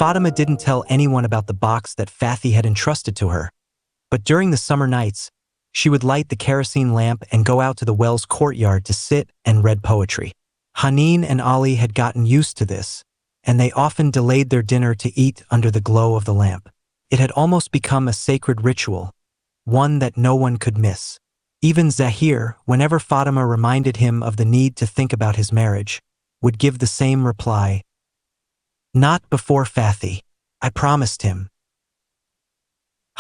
Fatima didn't tell anyone about the box that Fathy had entrusted to her. But during the summer nights, she would light the kerosene lamp and go out to the well's courtyard to sit and read poetry. Haneen and Ali had gotten used to this, and they often delayed their dinner to eat under the glow of the lamp. It had almost become a sacred ritual, one that no one could miss. Even Zahir, whenever Fatima reminded him of the need to think about his marriage, would give the same reply. Not before Fathy. I promised him.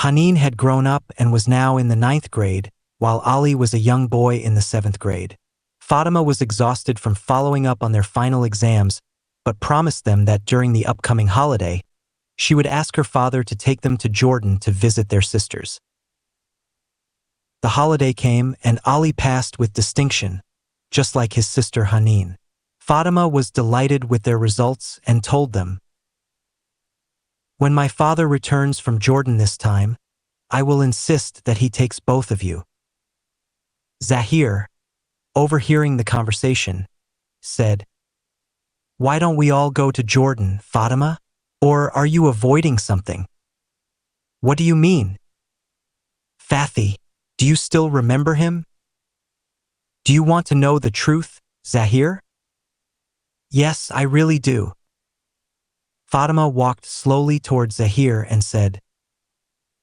Haneen had grown up and was now in the 9th grade, while Ali was a young boy in the 7th grade. Fatima was exhausted from following up on their final exams, but promised them that during the upcoming holiday, she would ask her father to take them to Jordan to visit their sisters. The holiday came and Ali passed with distinction, just like his sister Haneen. Fatima was delighted with their results and told them, "When my father returns from Jordan this time, I will insist that he takes both of you." Zahir, overhearing the conversation, said, "Why don't we all go to Jordan, Fatima? Or are you avoiding something?" "What do you mean?" "Fathy, do you still remember him?" "Do you want to know the truth, Zahir?" "Yes, I really do." Fatima walked slowly toward Zahir and said,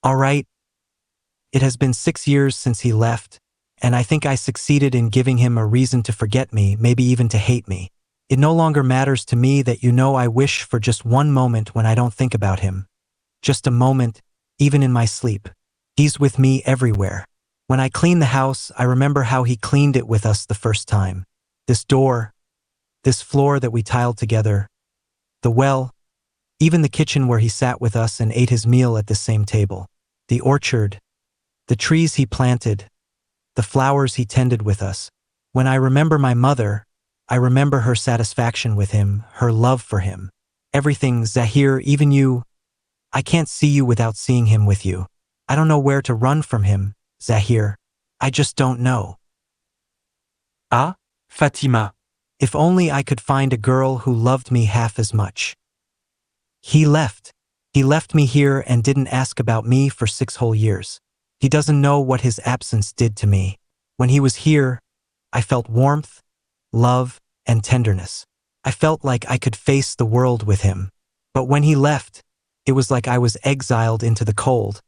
"All right. It has been 6 years since he left, and I think I succeeded in giving him a reason to forget me, maybe even to hate me. It no longer matters to me that you know I wish for just one moment when I don't think about him. Just a moment, even in my sleep. He's with me everywhere. When I clean the house, I remember how he cleaned it with us the first time. This door, this floor that we tiled together, the well, even the kitchen where he sat with us and ate his meal at the same table, the orchard, the trees he planted, the flowers he tended with us. When I remember my mother, I remember her satisfaction with him, her love for him. Everything, Zahir, even you. I can't see you without seeing him with you. I don't know where to run from him, Zahir. I just don't know." Ah, Fatima. If only I could find a girl who loved me half as much. He left. He left me here and didn't ask about me for 6 whole years. He doesn't know what his absence did to me. When he was here, I felt warmth, love, and tenderness. I felt like I could face the world with him. But when he left, it was like I was exiled into the cold,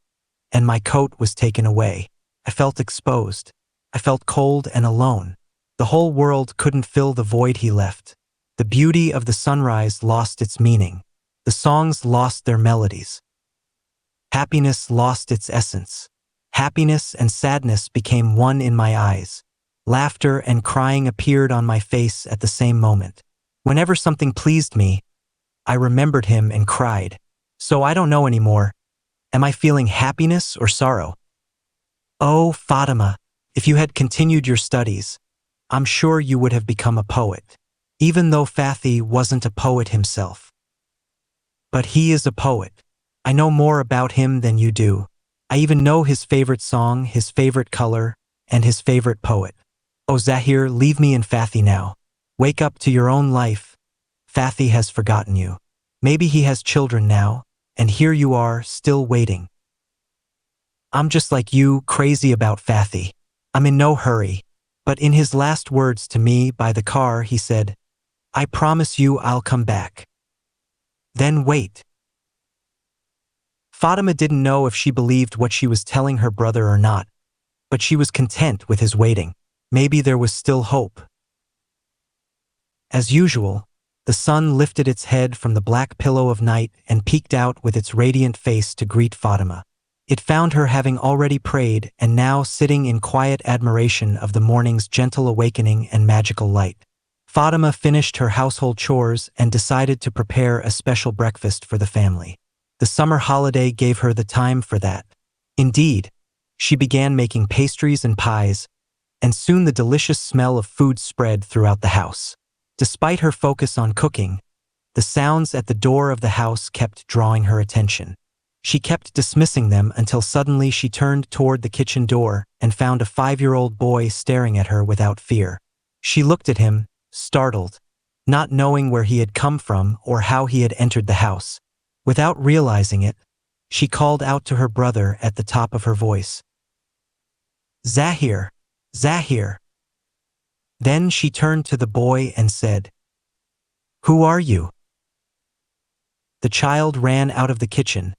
and my coat was taken away. I felt exposed. I felt cold and alone. The whole world couldn't fill the void he left. The beauty of the sunrise lost its meaning. The songs lost their melodies. Happiness lost its essence. Happiness and sadness became one in my eyes. Laughter and crying appeared on my face at the same moment. Whenever something pleased me, I remembered him and cried. So I don't know anymore. Am I feeling happiness or sorrow? Oh, Fatima, if you had continued your studies, I'm sure you would have become a poet, even though Fathy wasn't a poet himself. But he is a poet. I know more about him than you do. I even know his favorite song, his favorite color, and his favorite poet. Oh, Zahir, leave me and Fathy now. Wake up to your own life. Fathy has forgotten you. Maybe he has children now, and here you are, still waiting. I'm just like you, crazy about Fathy. I'm in no hurry. But in his last words to me by the car, he said, "I promise you I'll come back." Then wait. Fatima didn't know if she believed what she was telling her brother or not, but she was content with his waiting. Maybe there was still hope. As usual, the sun lifted its head from the black pillow of night and peeked out with its radiant face to greet Fatima. It found her having already prayed and now sitting in quiet admiration of the morning's gentle awakening and magical light. Fatima finished her household chores and decided to prepare a special breakfast for the family. The summer holiday gave her the time for that. Indeed, she began making pastries and pies, and soon the delicious smell of food spread throughout the house. Despite her focus on cooking, the sounds at the door of the house kept drawing her attention. She kept dismissing them until suddenly she turned toward the kitchen door and found a 5-year-old boy staring at her without fear. She looked at him, startled, not knowing where he had come from or how he had entered the house. Without realizing it, she called out to her brother at the top of her voice. Zahir! Zahir! Then she turned to the boy and said, Who are you? The child ran out of the kitchen,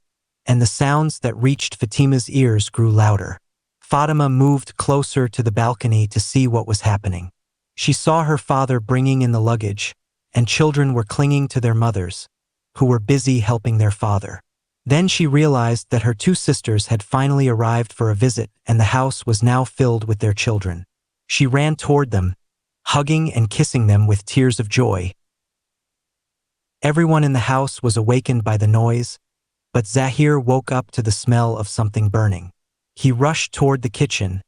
and the sounds that reached Fatima's ears grew louder. Fatima moved closer to the balcony to see what was happening. She saw her father bringing in the luggage, and children were clinging to their mothers, who were busy helping their father. Then she realized that her two sisters had finally arrived for a visit and the house was now filled with their children. She ran toward them, hugging and kissing them with tears of joy. Everyone in the house was awakened by the noise, but Zahir woke up to the smell of something burning. He rushed toward the kitchen,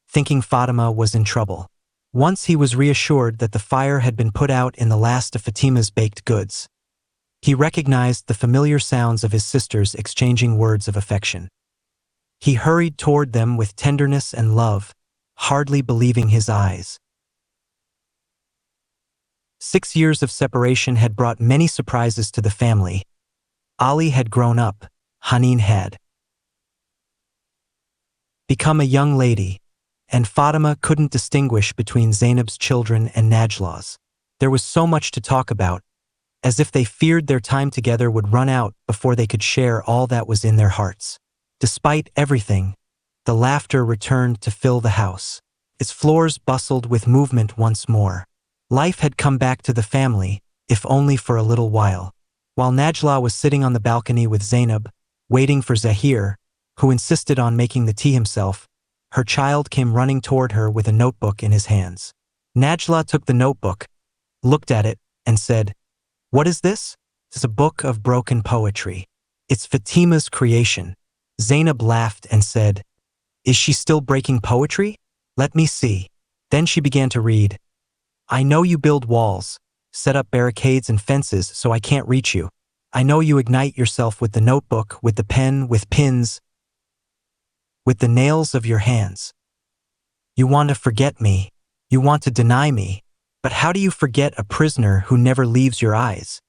thinking Fatima was in trouble. Once he was reassured that the fire had been put out in the last of Fatima's baked goods. He recognized the familiar sounds of his sisters exchanging words of affection. He hurried toward them with tenderness and love, hardly believing his eyes. 6 years of separation had brought many surprises to the family. Ali had grown up, Haneen had become a young lady, and Fatima couldn't distinguish between Zainab's children and Najla's. There was so much to talk about, as if they feared their time together would run out before they could share all that was in their hearts. Despite everything, the laughter returned to fill the house. Its floors bustled with movement once more. Life had come back to the family, if only for a little while. While Najla was sitting on the balcony with Zainab, waiting for Zahir, who insisted on making the tea himself, her child came running toward her with a notebook in his hands. Najla took the notebook, looked at it, and said, "What is this?" "It's a book of broken poetry. It's Fatima's creation." Zainab laughed and said, "Is she still breaking poetry? Let me see." Then she began to read, "I know you build walls, set up barricades and fences so I can't reach you. I know you ignite yourself with the notebook, with the pen, with pins, with the nails of your hands. You want to forget me, you want to deny me, but how do you forget a prisoner who never leaves your eyes?"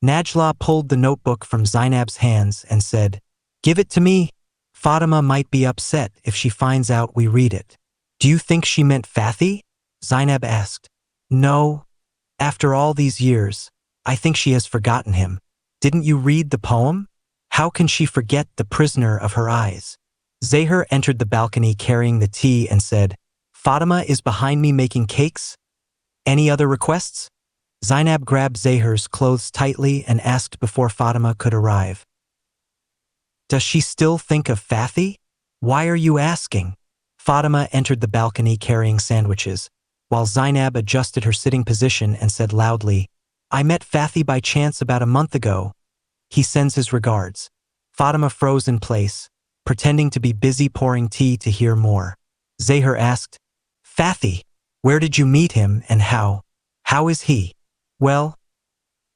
Najla pulled the notebook from Zainab's hands and said, "Give it to me. Fatima might be upset if she finds out we read it." "Do you think she meant Fathi?" Zainab asked. "No. After all these years, I think she has forgotten him. Didn't you read the poem? How can she forget the prisoner of her eyes?" Zahir entered the balcony carrying the tea and said, "Fatima is behind me making cakes. Any other requests?" Zainab grabbed Zahir's clothes tightly and asked before Fatima could arrive, "Does she still think of Fathi? Why are you asking?" Fatima entered the balcony carrying sandwiches, while Zainab adjusted her sitting position and said loudly, "I met Fathi by chance about a month ago. He sends his regards." Fatima froze in place, pretending to be busy pouring tea to hear more. Zahir asked, "Fathi, where did you meet him and how? How is he?" "Well,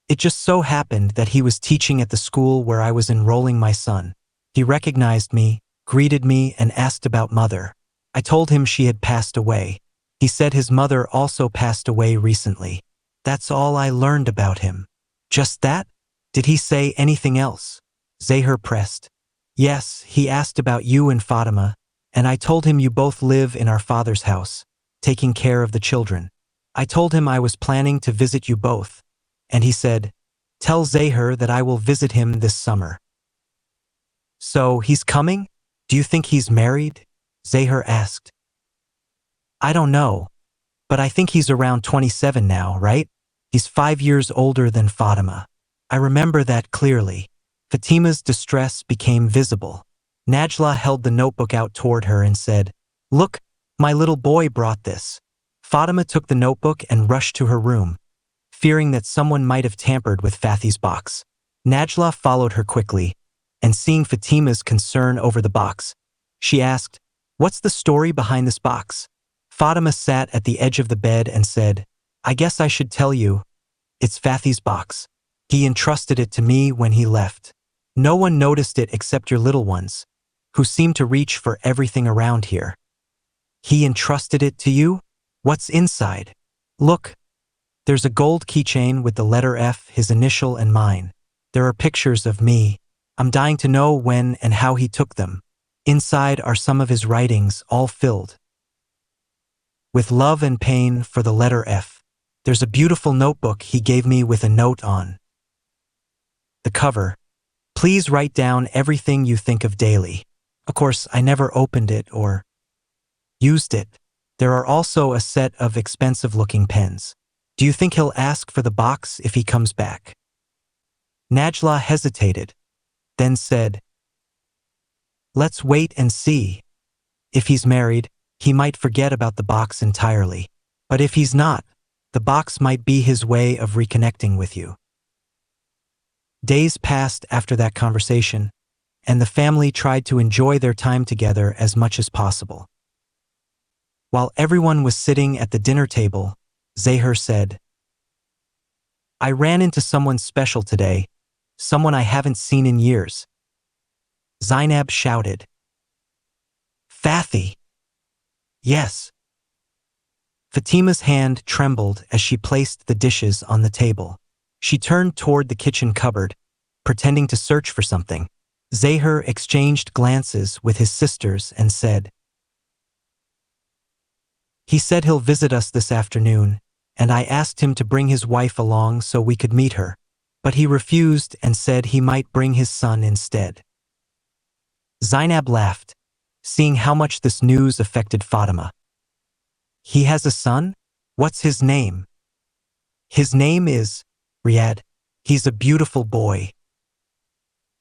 it just so happened that he was teaching at the school where I was enrolling my son. He recognized me, greeted me, and asked about mother. I told him she had passed away. He said his mother also passed away recently. That's all I learned about him." "Just that? Did he say anything else?" Zahir pressed. "Yes, he asked about you and Fatima, and I told him you both live in our father's house, taking care of the children. I told him I was planning to visit you both, and he said, 'Tell Zahir that I will visit him this summer.'" "So he's coming? Do you think he's married?" Zahir asked. "I don't know, but I think he's around 27 now, right? He's 5 years older than Fatima. I remember that clearly." Fatima's distress became visible. Najla held the notebook out toward her and said, "Look, my little boy brought this." Fatima took the notebook and rushed to her room, fearing that someone might have tampered with Fathi's box. Najla followed her quickly, and seeing Fatima's concern over the box, she asked, "What's the story behind this box?" Fatima sat at the edge of the bed and said, "I guess I should tell you. It's Fathi's box. He entrusted it to me when he left. No one noticed it except your little ones, who seem to reach for everything around here." "He entrusted it to you? What's inside?" "Look, there's a gold keychain with the letter F, his initial and mine. There are pictures of me. I'm dying to know when and how he took them. Inside are some of his writings, all filled with love and pain for the letter F. There's a beautiful notebook he gave me with a note on the cover. Please write down everything you think of daily. Of course, I never opened it or used it. There are also a set of expensive-looking pens. Do you think he'll ask for the box if he comes back? Najla hesitated, then said, let's wait and see. If he's married, he might forget about the box entirely. But if he's not, the box might be his way of reconnecting with you. Days passed after that conversation, and the family tried to enjoy their time together as much as possible. While everyone was sitting at the dinner table, Zahir said, I ran into someone special today, someone I haven't seen in years. Zainab shouted, Fathi! Yes. Fatima's hand trembled as she placed the dishes on the table. She turned toward the kitchen cupboard, pretending to search for something. Zahir exchanged glances with his sisters and said, he said he'll visit us this afternoon, and I asked him to bring his wife along so we could meet her, but he refused and said he might bring his son instead. Zainab laughed, seeing how much this news affected Fatima. He has a son? What's his name? His name is Riyad. He's a beautiful boy.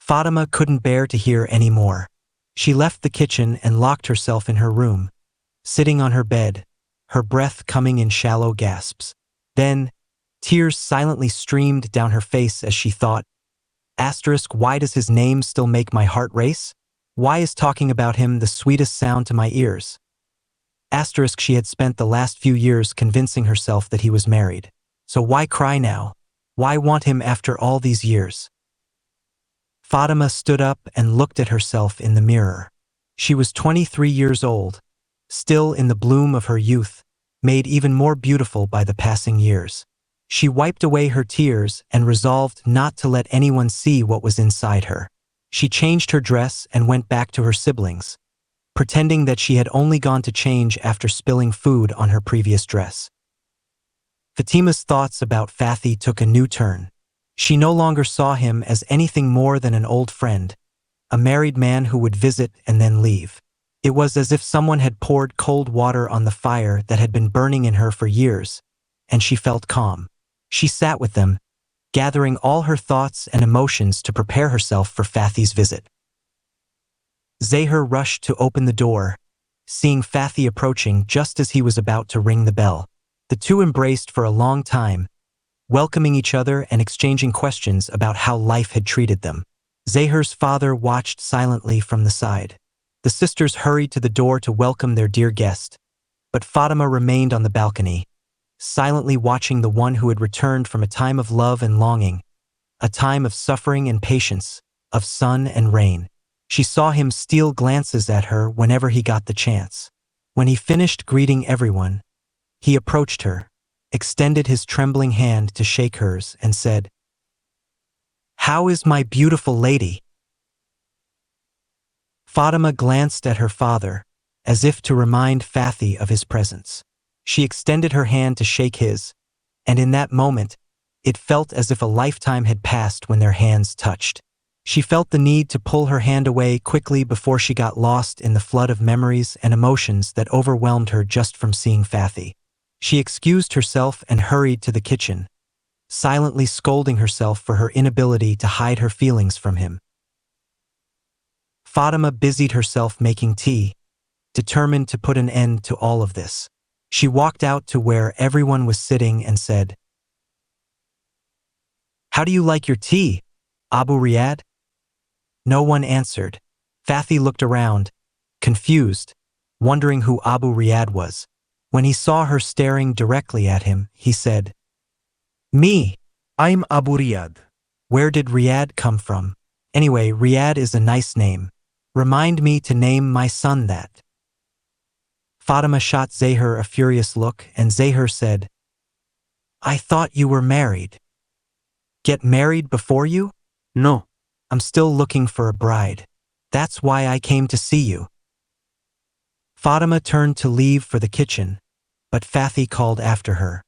Fatima couldn't bear to hear any more. She left the kitchen and locked herself in her room, sitting on her bed, her breath coming in shallow gasps. Then, tears silently streamed down her face as she thought, why does his name still make my heart race? Why is talking about him the sweetest sound to my ears? She had spent the last few years convincing herself that he was married. So why cry now? Why want him after all these years? Fatima stood up and looked at herself in the mirror. She was 23 years old, still in the bloom of her youth, made even more beautiful by the passing years. She wiped away her tears and resolved not to let anyone see what was inside her. She changed her dress and went back to her siblings, pretending that she had only gone to change after spilling food on her previous dress. Fatima's thoughts about Fathi took a new turn. She no longer saw him as anything more than an old friend, a married man who would visit and then leave. It was as if someone had poured cold water on the fire that had been burning in her for years, and she felt calm. She sat with them, gathering all her thoughts and emotions to prepare herself for Fathi's visit. Zahir rushed to open the door, seeing Fathi approaching just as he was about to ring the bell. The two embraced for a long time, welcoming each other and exchanging questions about how life had treated them. Zahir's father watched silently from the side. The sisters hurried to the door to welcome their dear guest, but Fatima remained on the balcony, silently watching the one who had returned from a time of love and longing, a time of suffering and patience, of sun and rain. She saw him steal glances at her whenever he got the chance. When he finished greeting everyone, he approached her, extended his trembling hand to shake hers, and said, "How is my beautiful lady?" Fatima glanced at her father, as if to remind Fathi of his presence. She extended her hand to shake his, and in that moment, it felt as if a lifetime had passed when their hands touched. She felt the need to pull her hand away quickly before she got lost in the flood of memories and emotions that overwhelmed her just from seeing Fathi. She excused herself and hurried to the kitchen, silently scolding herself for her inability to hide her feelings from him. Fatima busied herself making tea, determined to put an end to all of this. She walked out to where everyone was sitting and said, "How do you like your tea, Abu Riyad?" No one answered. Fathi looked around, confused, wondering who Abu Riyad was. When he saw her staring directly at him, he said, "Me, I'm Abu Riyad." Where did Riyad come from? Anyway, Riyad is a nice name. Remind me to name my son that. Fatima shot Zahir a furious look, and Zahir said, "I thought you were married." "Get married before you?" No. I'm still looking for a bride. That's why I came to see you. Fatima turned to leave for the kitchen, but Fathi called after her.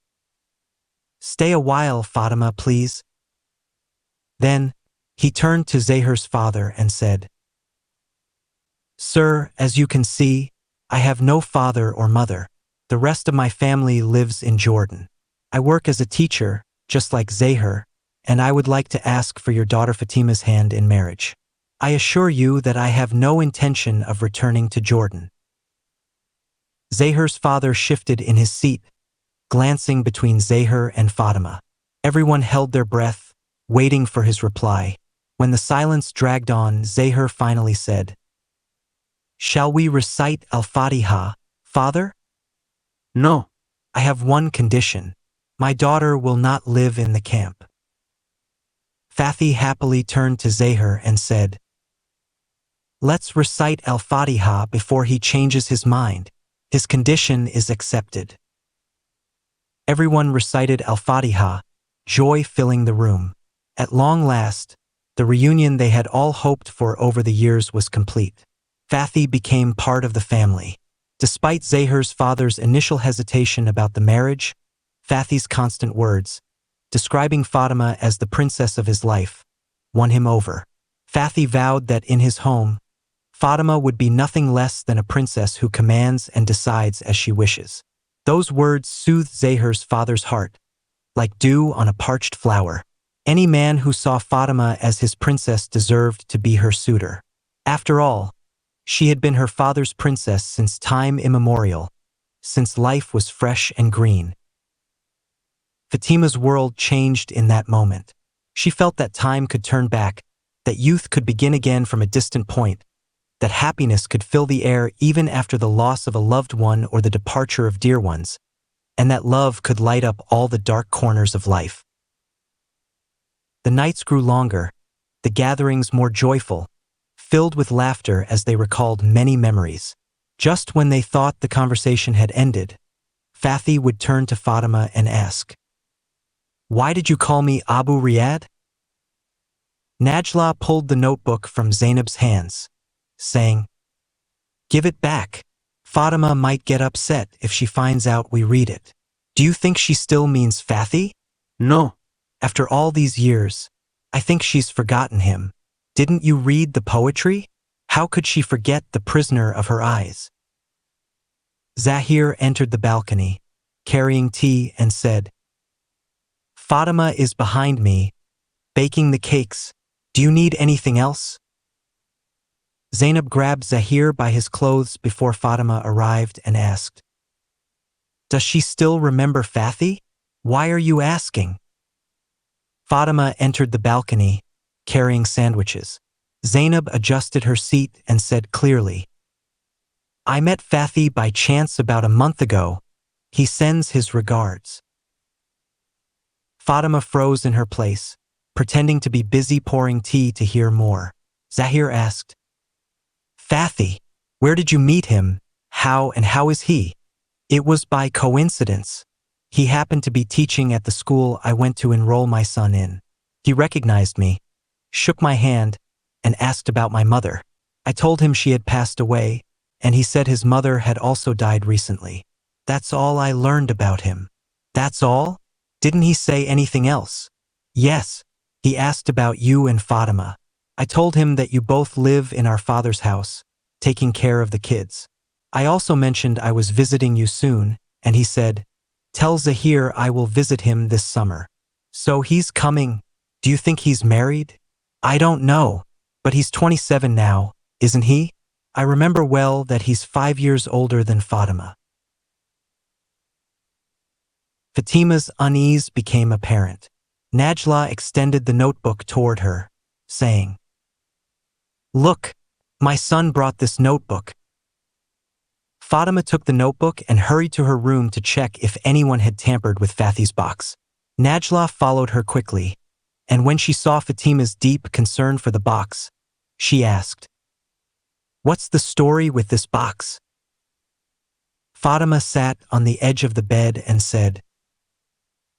Stay a while, Fatima, please. Then, he turned to Zahir's father and said, Sir, as you can see, I have no father or mother. The rest of my family lives in Jordan. I work as a teacher, just like Zahir, and I would like to ask for your daughter Fatima's hand in marriage. I assure you that I have no intention of returning to Jordan. Zahir's father shifted in his seat, glancing between Zahir and Fatima. Everyone held their breath, waiting for his reply. When the silence dragged on, Zahir finally said, Shall we recite Al-Fatiha, father? No. I have one condition. My daughter will not live in the camp. Fathi happily turned to Zahir and said, Let's recite Al-Fatiha before he changes his mind. His condition is accepted. Everyone recited Al-Fatiha, joy filling the room. At long last, the reunion they had all hoped for over the years was complete. Fathi became part of the family. Despite Zahir's father's initial hesitation about the marriage, Fathi's constant words, describing Fatima as the princess of his life, won him over. Fathi vowed that in his home, Fatima would be nothing less than a princess who commands and decides as she wishes. Those words soothed Zahir's father's heart, like dew on a parched flower. Any man who saw Fatima as his princess deserved to be her suitor. After all, she had been her father's princess since time immemorial, since life was fresh and green. Fatima's world changed in that moment. She felt that time could turn back, that youth could begin again from a distant point, that happiness could fill the air even after the loss of a loved one or the departure of dear ones, and that love could light up all the dark corners of life. The nights grew longer, the gatherings more joyful, filled with laughter as they recalled many memories. Just when they thought the conversation had ended, Fathi would turn to Fatima and ask, Why did you call me Abu Riyad? Najla pulled the notebook from Zainab's hands, saying, Give it back. Fatima might get upset if she finds out we read it. Do you think she still means Fathi? No. After all these years, I think she's forgotten him. Didn't you read the poetry? How could she forget the prisoner of her eyes? Zahir entered the balcony, carrying tea, and said, Fatima is behind me, baking the cakes. Do you need anything else? Zainab grabbed Zahir by his clothes before Fatima arrived and asked, Does she still remember Fathi? Why are you asking? Fatima entered the balcony, carrying sandwiches. Zainab adjusted her seat and said clearly, I met Fathi by chance about a month ago. He sends his regards. Fatima froze in her place, pretending to be busy pouring tea to hear more. Zahir asked, Fathi, where did you meet him? How is he? It was by coincidence. He happened to be teaching at the school I went to enroll my son in. He recognized me, shook my hand, and asked about my mother. I told him she had passed away, and he said his mother had also died recently. That's all I learned about him. That's all? Didn't he say anything else? Yes. He asked about you and Fatima. I told him that you both live in our father's house, taking care of the kids. I also mentioned I was visiting you soon, and he said, Tell Zahir I will visit him this summer. So he's coming. Do you think he's married? I don't know, but he's 27 now, isn't he? I remember well that he's 5 years older than Fatima. Fatima's unease became apparent. Najla extended the notebook toward her, saying, Look, my son brought this notebook. Fatima took the notebook and hurried to her room to check if anyone had tampered with Fathi's box. Najla followed her quickly, and when she saw Fatima's deep concern for the box, she asked, What's the story with this box? Fatima sat on the edge of the bed and said,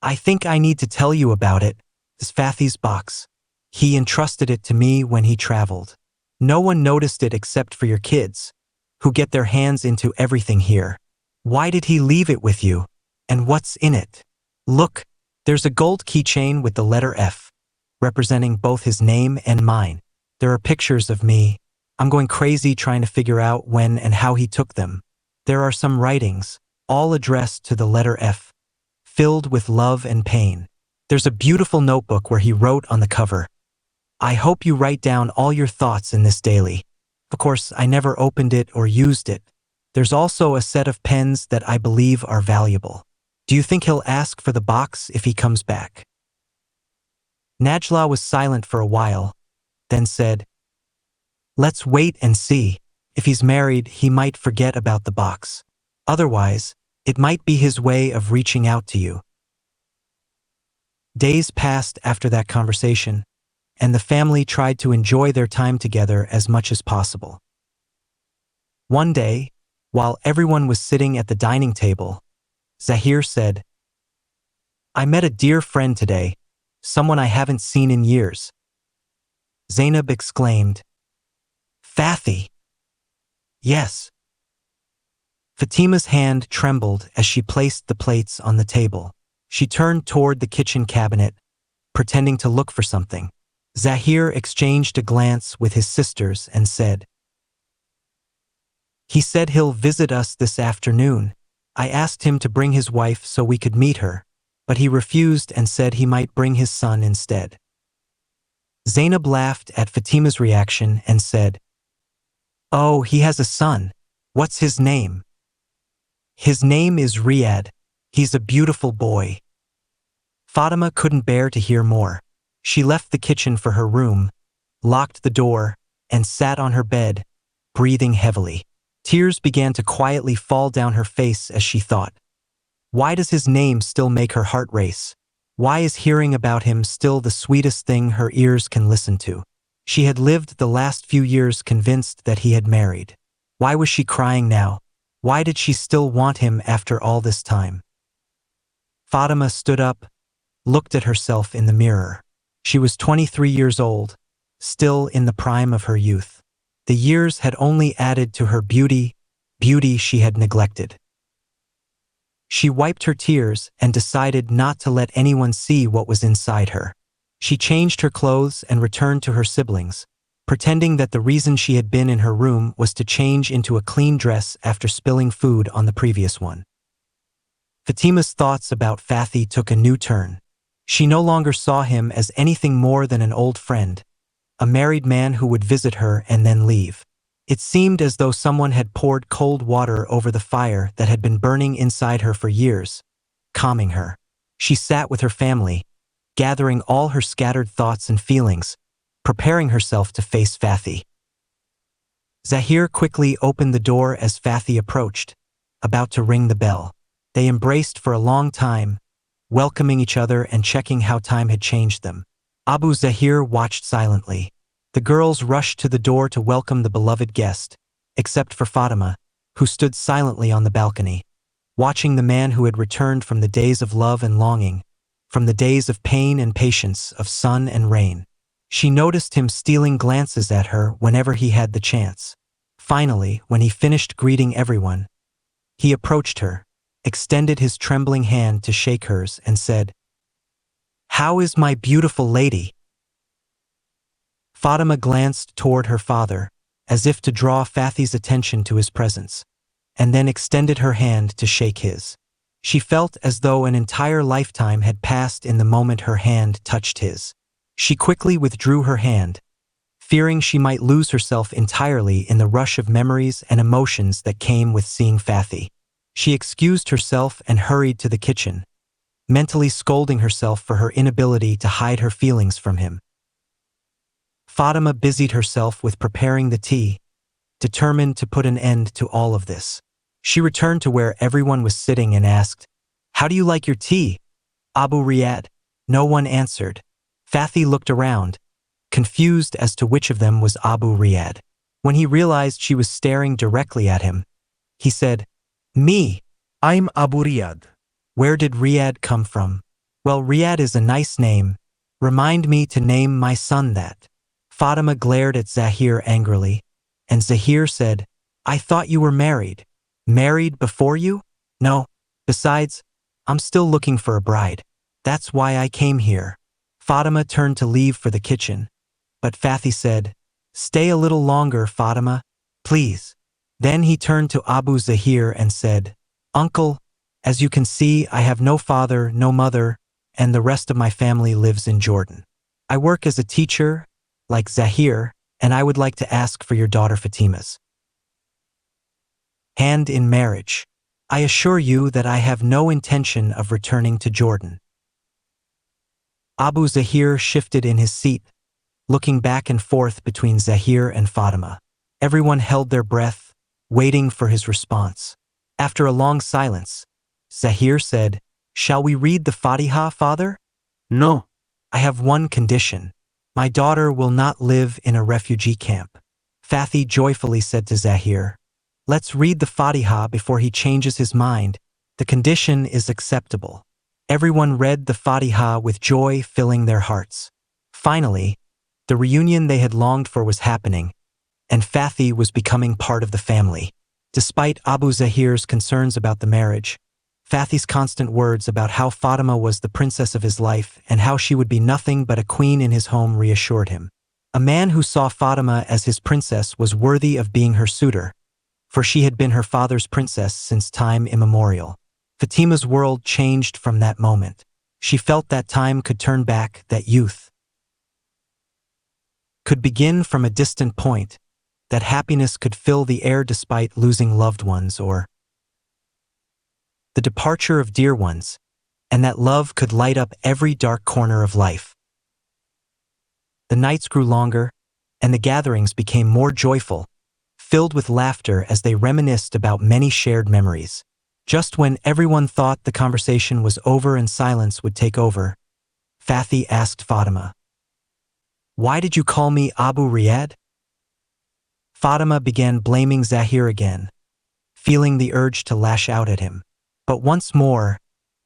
I think I need to tell you about it. This Fathi's box. He entrusted it to me when he traveled. No one noticed it except for your kids, who get their hands into everything here. Why did he leave it with you? And what's in it? Look, there's a gold keychain with the letter F, representing both his name and mine. There are pictures of me. I'm going crazy trying to figure out when and how he took them. There are some writings, all addressed to the letter F, filled with love and pain. There's a beautiful notebook where he wrote on the cover, "I hope you write down all your thoughts in this daily." Of course, I never opened it or used it. There's also a set of pens that I believe are valuable. Do you think he'll ask for the box if he comes back? Najla was silent for a while, then said, "Let's wait and see. If he's married, he might forget about the box. Otherwise, it might be his way of reaching out to you." Days passed after that conversation, and the family tried to enjoy their time together as much as possible. One day, while everyone was sitting at the dining table, Zahir said, "I met a dear friend today, someone I haven't seen in years." Zainab exclaimed, "Fathi." "Yes." Fatima's hand trembled as she placed the plates on the table. She turned toward the kitchen cabinet, pretending to look for something. Zahir exchanged a glance with his sisters and said, "He said he'll visit us this afternoon. I asked him to bring his wife so we could meet her, but he refused and said he might bring his son instead." Zainab laughed at Fatima's reaction and said, "Oh, he has a son. What's his name?" "His name is Riyad. He's a beautiful boy." Fatima couldn't bear to hear more. She left the kitchen for her room, locked the door, and sat on her bed, breathing heavily. Tears began to quietly fall down her face as she thought, why does his name still make her heart race? Why is hearing about him still the sweetest thing her ears can listen to? She had lived the last few years convinced that he had married. Why was she crying now? Why did she still want him after all this time? Fatima stood up, looked at herself in the mirror. She was 23 years old, still in the prime of her youth. The years had only added to her beauty she had neglected. She wiped her tears and decided not to let anyone see what was inside her. She changed her clothes and returned to her siblings, pretending that the reason she had been in her room was to change into a clean dress after spilling food on the previous one. Fatima's thoughts about Fathi took a new turn. She no longer saw him as anything more than an old friend, a married man who would visit her and then leave. It seemed as though someone had poured cold water over the fire that had been burning inside her for years, calming her. She sat with her family, gathering all her scattered thoughts and feelings, preparing herself to face Fathi. Zahir quickly opened the door as Fathi approached, about to ring the bell. They embraced for a long time, welcoming each other and checking how time had changed them. Abu Zahir watched silently. The girls rushed to the door to welcome the beloved guest, except for Fatima, who stood silently on the balcony, watching the man who had returned from the days of love and longing, from the days of pain and patience, of sun and rain. She noticed him stealing glances at her whenever he had the chance. Finally, when he finished greeting everyone, he approached her, extended his trembling hand to shake hers, and said, "How is my beautiful lady?" Fatima glanced toward her father, as if to draw Fathi's attention to his presence, and then extended her hand to shake his. She felt as though an entire lifetime had passed in the moment her hand touched his. She quickly withdrew her hand, fearing she might lose herself entirely in the rush of memories and emotions that came with seeing Fathi. She excused herself and hurried to the kitchen, mentally scolding herself for her inability to hide her feelings from him. Fatima busied herself with preparing the tea, determined to put an end to all of this. She returned to where everyone was sitting and asked, "How do you like your tea, Abu Riyad?" No one answered. Fathi looked around, confused as to which of them was Abu Riyad. When he realized she was staring directly at him, he said, "Me. I'm Abu Riyad. Where did Riyad come from?" "Well, Riyad is a nice name. Remind me to name my son that." Fatima glared at Zahir angrily, and Zahir said, "I thought you were married." "Married before you? No. Besides, I'm still looking for a bride. That's why I came here." Fatima turned to leave for the kitchen, but Fathi said, "Stay a little longer, Fatima, please." Then he turned to Abu Zahir and said, "Uncle, as you can see, I have no father, no mother, and the rest of my family lives in Jordan. I work as a teacher, like Zahir, and I would like to ask for your daughter Fatima's hand in marriage. I assure you that I have no intention of returning to Jordan." Abu Zahir shifted in his seat, looking back and forth between Zahir and Fatima. Everyone held their breath, waiting for his response. After a long silence, Zahir said, "Shall we read the Fatiha, father?" No. "I have one condition. My daughter will not live in a refugee camp." Fathi joyfully said to Zahir, "Let's read the Fatiha before he changes his mind. The condition is acceptable." Everyone read the Fatiha with joy filling their hearts. Finally, the reunion they had longed for was happening, and Fathi was becoming part of the family. Despite Abu Zahir's concerns about the marriage, Fathi's constant words about how Fatima was the princess of his life and how she would be nothing but a queen in his home reassured him. A man who saw Fatima as his princess was worthy of being her suitor, for she had been her father's princess since time immemorial. Fatima's world changed from that moment. She felt that time could turn back, that youth could begin from a distant point, that happiness could fill the air despite losing loved ones or the departure of dear ones, and that love could light up every dark corner of life. The nights grew longer, and the gatherings became more joyful, filled with laughter as they reminisced about many shared memories. Just when everyone thought the conversation was over and silence would take over, Fathi asked Fatima, "Why did you call me Abu Riyad?" Fatima began blaming Zahir again, feeling the urge to lash out at him. But once more,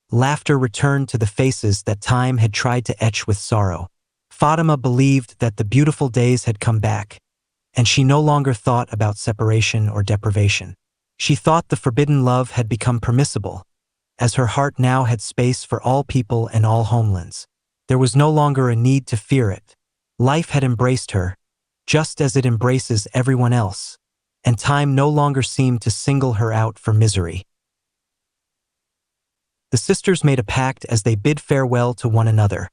laughter returned to the faces that time had tried to etch with sorrow. Fatima believed that the beautiful days had come back, and she no longer thought about separation or deprivation. She thought the forbidden love had become permissible, as her heart now had space for all people and all homelands. There was no longer a need to fear it. Life had embraced her, just as it embraces everyone else, and time no longer seemed to single her out for misery. The sisters made a pact as they bid farewell to one another.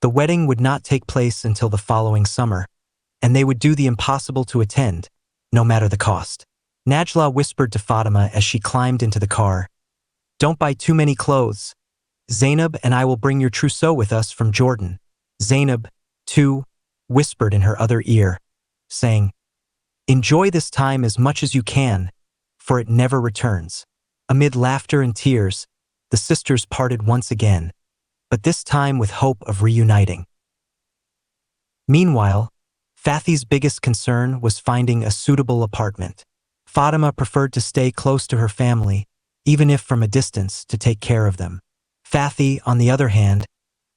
The wedding would not take place until the following summer, and they would do the impossible to attend, no matter the cost. Najla whispered to Fatima as she climbed into the car, "Don't buy too many clothes. Zainab and I will bring your trousseau with us from Jordan." Zainab, too, whispered in her other ear, saying, "Enjoy this time as much as you can, for it never returns." Amid laughter and tears, the sisters parted once again, but this time with hope of reuniting. Meanwhile, Fathi's biggest concern was finding a suitable apartment. Fatima preferred to stay close to her family, even if from a distance, to take care of them. Fathi, on the other hand,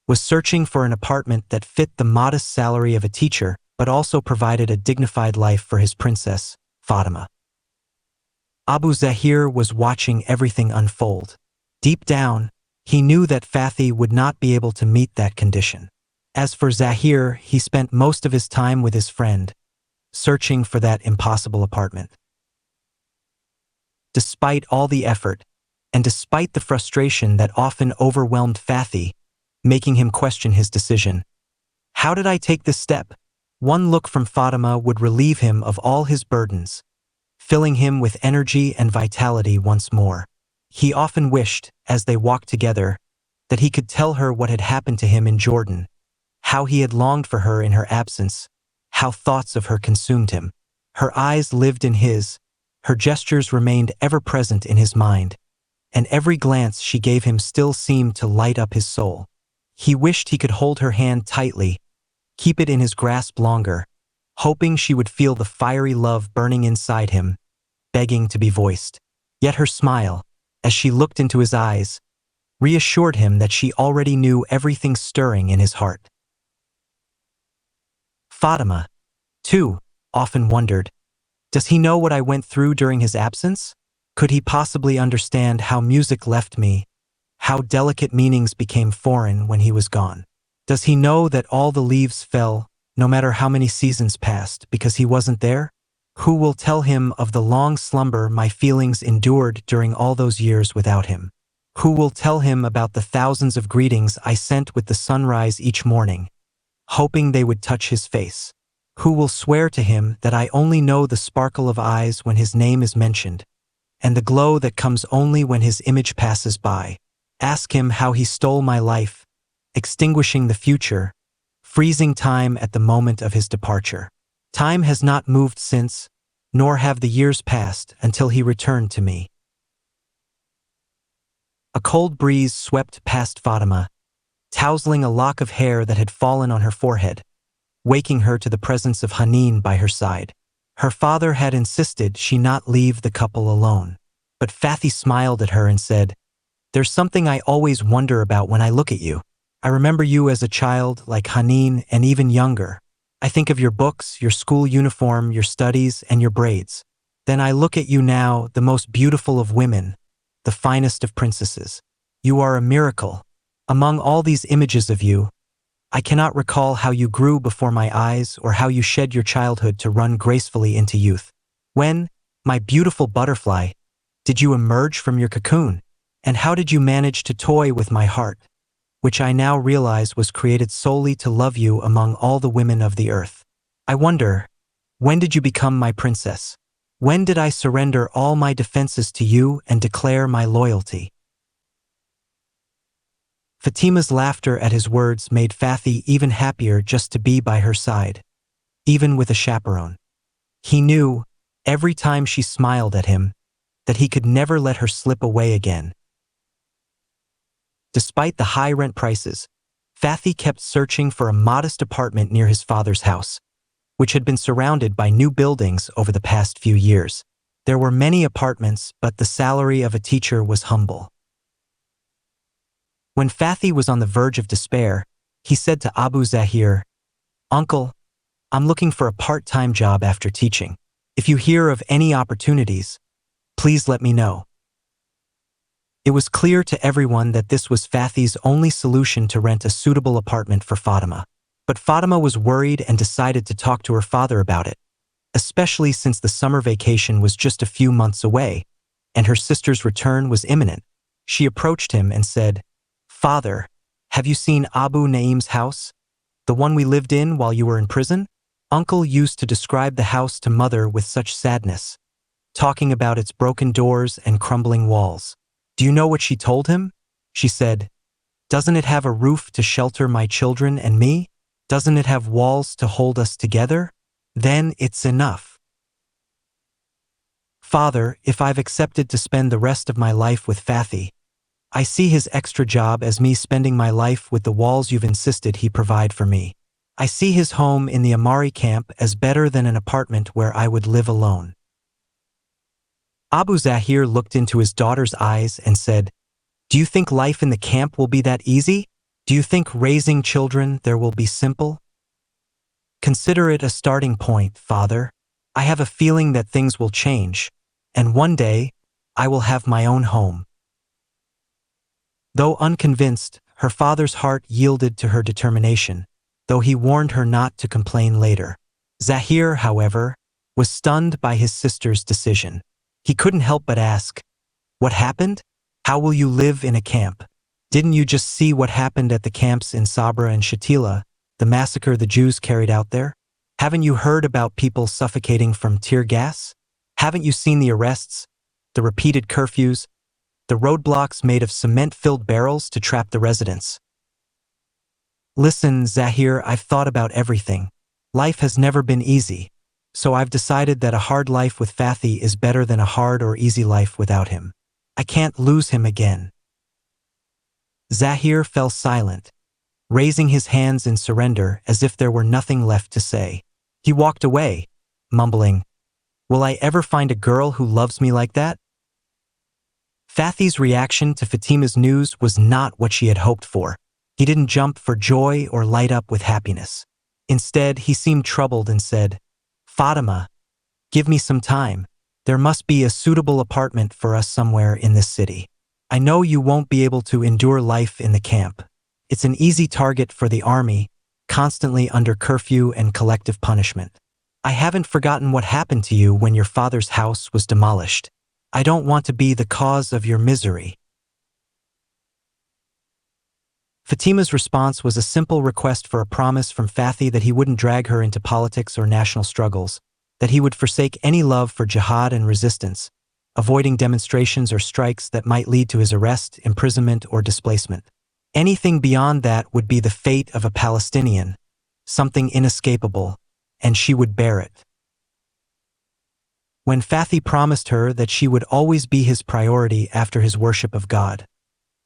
was searching for an apartment that fit the modest salary of a teacher but also provided a dignified life for his princess, Fatima. Abu Zahir was watching everything unfold. Deep down, he knew that Fathi would not be able to meet that condition. As for Zahir, he spent most of his time with his friend, searching for that impossible apartment. Despite all the effort, and despite the frustration that often overwhelmed Fathi, making him question his decision, how did I take this step? One look from Fatima would relieve him of all his burdens, filling him with energy and vitality once more. He often wished, as they walked together, that he could tell her what had happened to him in Jordan, how he had longed for her in her absence, how thoughts of her consumed him. Her eyes lived in his, her gestures remained ever present in his mind, and every glance she gave him still seemed to light up his soul. He wished he could hold her hand tightly, keep it in his grasp longer, hoping she would feel the fiery love burning inside him, begging to be voiced. Yet her smile, as she looked into his eyes, reassured him that she already knew everything stirring in his heart. Fatima, too, often wondered, does he know what I went through during his absence? Could he possibly understand how music left me, how delicate meanings became foreign when he was gone? Does he know that all the leaves fell, no matter how many seasons passed, because he wasn't there? Who will tell him of the long slumber my feelings endured during all those years without him? Who will tell him about the thousands of greetings I sent with the sunrise each morning, hoping they would touch his face? Who will swear to him that I only know the sparkle of eyes when his name is mentioned, and the glow that comes only when his image passes by? Ask him how he stole my life, extinguishing the future, freezing time at the moment of his departure. Time has not moved since, nor have the years passed until he returned to me. A cold breeze swept past Fatima, tousling a lock of hair that had fallen on her forehead, waking her to the presence of Haneen by her side. Her father had insisted she not leave the couple alone, but Fathi smiled at her and said, "There's something I always wonder about when I look at you. I remember you as a child, like Haneen, and even younger. I think of your books, your school uniform, your studies, and your braids. Then I look at you now, the most beautiful of women, the finest of princesses. You are a miracle. Among all these images of you, I cannot recall how you grew before my eyes or how you shed your childhood to run gracefully into youth. When, my beautiful butterfly, did you emerge from your cocoon? And how did you manage to toy with my heart, which I now realize was created solely to love you among all the women of the earth? I wonder, when did you become my princess? When did I surrender all my defenses to you and declare my loyalty?" Fatima's laughter at his words made Fathi even happier just to be by her side, even with a chaperone. He knew, every time she smiled at him, that he could never let her slip away again. Despite the high rent prices, Fathi kept searching for a modest apartment near his father's house, which had been surrounded by new buildings over the past few years. There were many apartments, but the salary of a teacher was humble. When Fathi was on the verge of despair, he said to Abu Zahir, "Uncle, I'm looking for a part-time job after teaching. If you hear of any opportunities, please let me know." It was clear to everyone that this was Fathi's only solution to rent a suitable apartment for Fatima. But Fatima was worried and decided to talk to her father about it, especially since the summer vacation was just a few months away, and her sister's return was imminent. She approached him and said, "Father, have you seen Abu Naim's house? The one we lived in while you were in prison?" Uncle used to describe the house to Mother with such sadness, talking about its broken doors and crumbling walls. Do you know what she told him? She said, "Doesn't it have a roof to shelter my children and me? Doesn't it have walls to hold us together? Then it's enough." Father, if I've accepted to spend the rest of my life with Fathi, I see his extra job as me spending my life with the walls you've insisted he provide for me. I see his home in the Amari camp as better than an apartment where I would live alone. Abu Zahir looked into his daughter's eyes and said, "Do you think life in the camp will be that easy? Do you think raising children there will be simple? Consider it a starting point, Father. I have a feeling that things will change, and one day, I will have my own home." Though unconvinced, her father's heart yielded to her determination, though he warned her not to complain later. Zahir, however, was stunned by his sister's decision. He couldn't help but ask, "What happened? How will you live in a camp? Didn't you just see what happened at the camps in Sabra and Shatila, the massacre the Jews carried out there? Haven't you heard about people suffocating from tear gas? Haven't you seen the arrests, the repeated curfews, the roadblocks made of cement-filled barrels to trap the residents?" "Listen, Zahir, I've thought about everything. Life has never been easy, so I've decided that a hard life with Fathi is better than a hard or easy life without him. I can't lose him again." Zahir fell silent, raising his hands in surrender as if there were nothing left to say. He walked away, mumbling, "Will I ever find a girl who loves me like that?" Fathi's reaction to Fatima's news was not what she had hoped for. He didn't jump for joy or light up with happiness. Instead, he seemed troubled and said, "Fatima, give me some time. There must be a suitable apartment for us somewhere in this city. I know you won't be able to endure life in the camp. It's an easy target for the army, constantly under curfew and collective punishment. I haven't forgotten what happened to you when your father's house was demolished. I don't want to be the cause of your misery." Fatima's response was a simple request for a promise from Fathi that he wouldn't drag her into politics or national struggles, that he would forsake any love for jihad and resistance, avoiding demonstrations or strikes that might lead to his arrest, imprisonment, or displacement. Anything beyond that would be the fate of a Palestinian, something inescapable, and she would bear it. When Fathi promised her that she would always be his priority after his worship of God,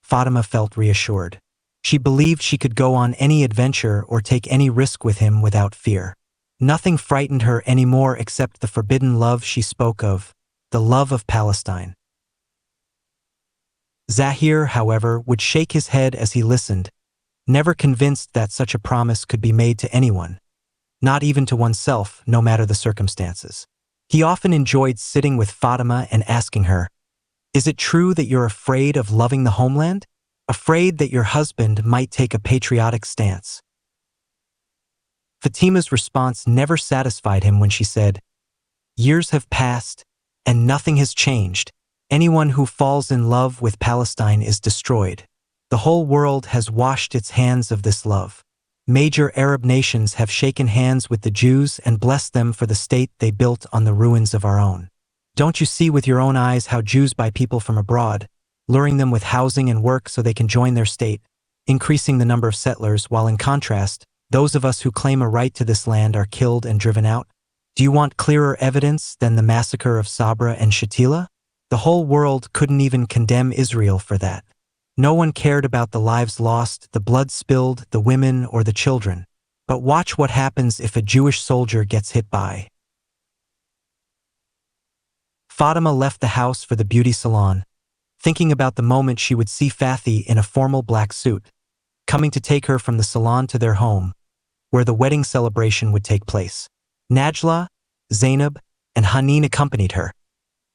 Fatima felt reassured. She believed she could go on any adventure or take any risk with him without fear. Nothing frightened her anymore except the forbidden love she spoke of, the love of Palestine. Zahir, however, would shake his head as he listened, never convinced that such a promise could be made to anyone, not even to oneself, no matter the circumstances. He often enjoyed sitting with Fatima and asking her, "Is it true that you're afraid of loving the homeland? Afraid that your husband might take a patriotic stance?" Fatima's response never satisfied him when she said, "Years have passed, and nothing has changed. Anyone who falls in love with Palestine is destroyed. The whole world has washed its hands of this love. Major Arab nations have shaken hands with the Jews and blessed them for the state they built on the ruins of our own. Don't you see with your own eyes how Jews buy people from abroad, luring them with housing and work so they can join their state, increasing the number of settlers, while in contrast, those of us who claim a right to this land are killed and driven out? Do you want clearer evidence than the massacre of Sabra and Shatila? The whole world couldn't even condemn Israel for that. No one cared about the lives lost, the blood spilled, the women, or the children. But watch what happens if a Jewish soldier gets hit by." Fatima left the house for the beauty salon, thinking about the moment she would see Fathi in a formal black suit, coming to take her from the salon to their home, where the wedding celebration would take place. Najla, Zainab, and Hanin accompanied her,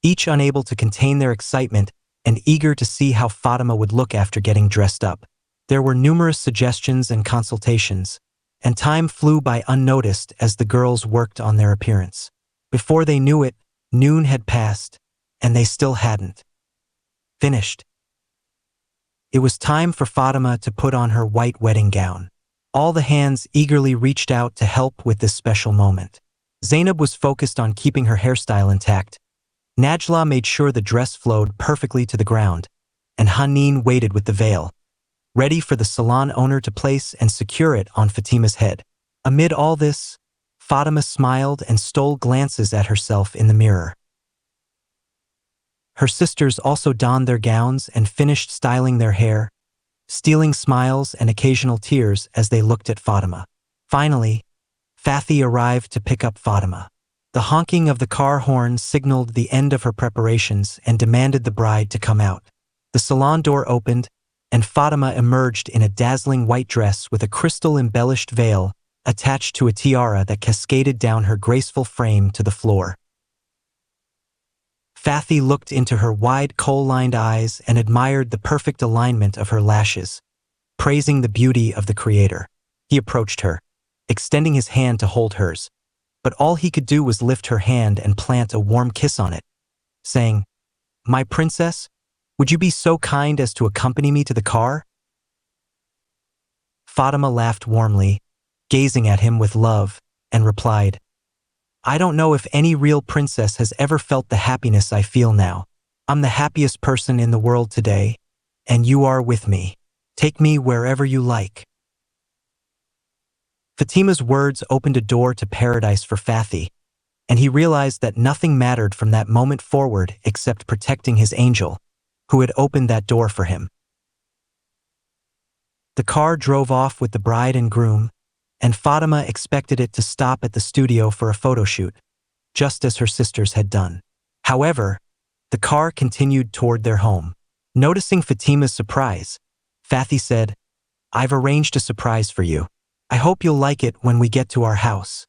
each unable to contain their excitement and eager to see how Fatima would look after getting dressed up. There were numerous suggestions and consultations, and time flew by unnoticed as the girls worked on their appearance. Before they knew it, noon had passed, and they still hadn't finished. It was time for Fatima to put on her white wedding gown. All the hands eagerly reached out to help with this special moment. Zainab was focused on keeping her hairstyle intact. Najla made sure the dress flowed perfectly to the ground, and Hanin waited with the veil, ready for the salon owner to place and secure it on Fatima's head. Amid all this, Fatima smiled and stole glances at herself in the mirror. Her sisters also donned their gowns and finished styling their hair, stealing smiles and occasional tears as they looked at Fatima. Finally, Fathi arrived to pick up Fatima. The honking of the car horn signaled the end of her preparations and demanded the bride to come out. The salon door opened, and Fatima emerged in a dazzling white dress with a crystal-embellished veil attached to a tiara that cascaded down her graceful frame to the floor. Fathi looked into her wide kohl-lined eyes and admired the perfect alignment of her lashes, praising the beauty of the Creator. He approached her, extending his hand to hold hers, but all he could do was lift her hand and plant a warm kiss on it, saying, "My princess, would you be so kind as to accompany me to the car?" Fatima laughed warmly, gazing at him with love, and replied, "I don't know if any real princess has ever felt the happiness I feel now. I'm the happiest person in the world today, and you are with me. Take me wherever you like." Fatima's words opened a door to paradise for Fathi, and he realized that nothing mattered from that moment forward except protecting his angel, who had opened that door for him. The car drove off with the bride and groom, and Fatima expected it to stop at the studio for a photo shoot, just as her sisters had done. However, the car continued toward their home. Noticing Fatima's surprise, Fathi said, "I've arranged a surprise for you. I hope you'll like it when we get to our house.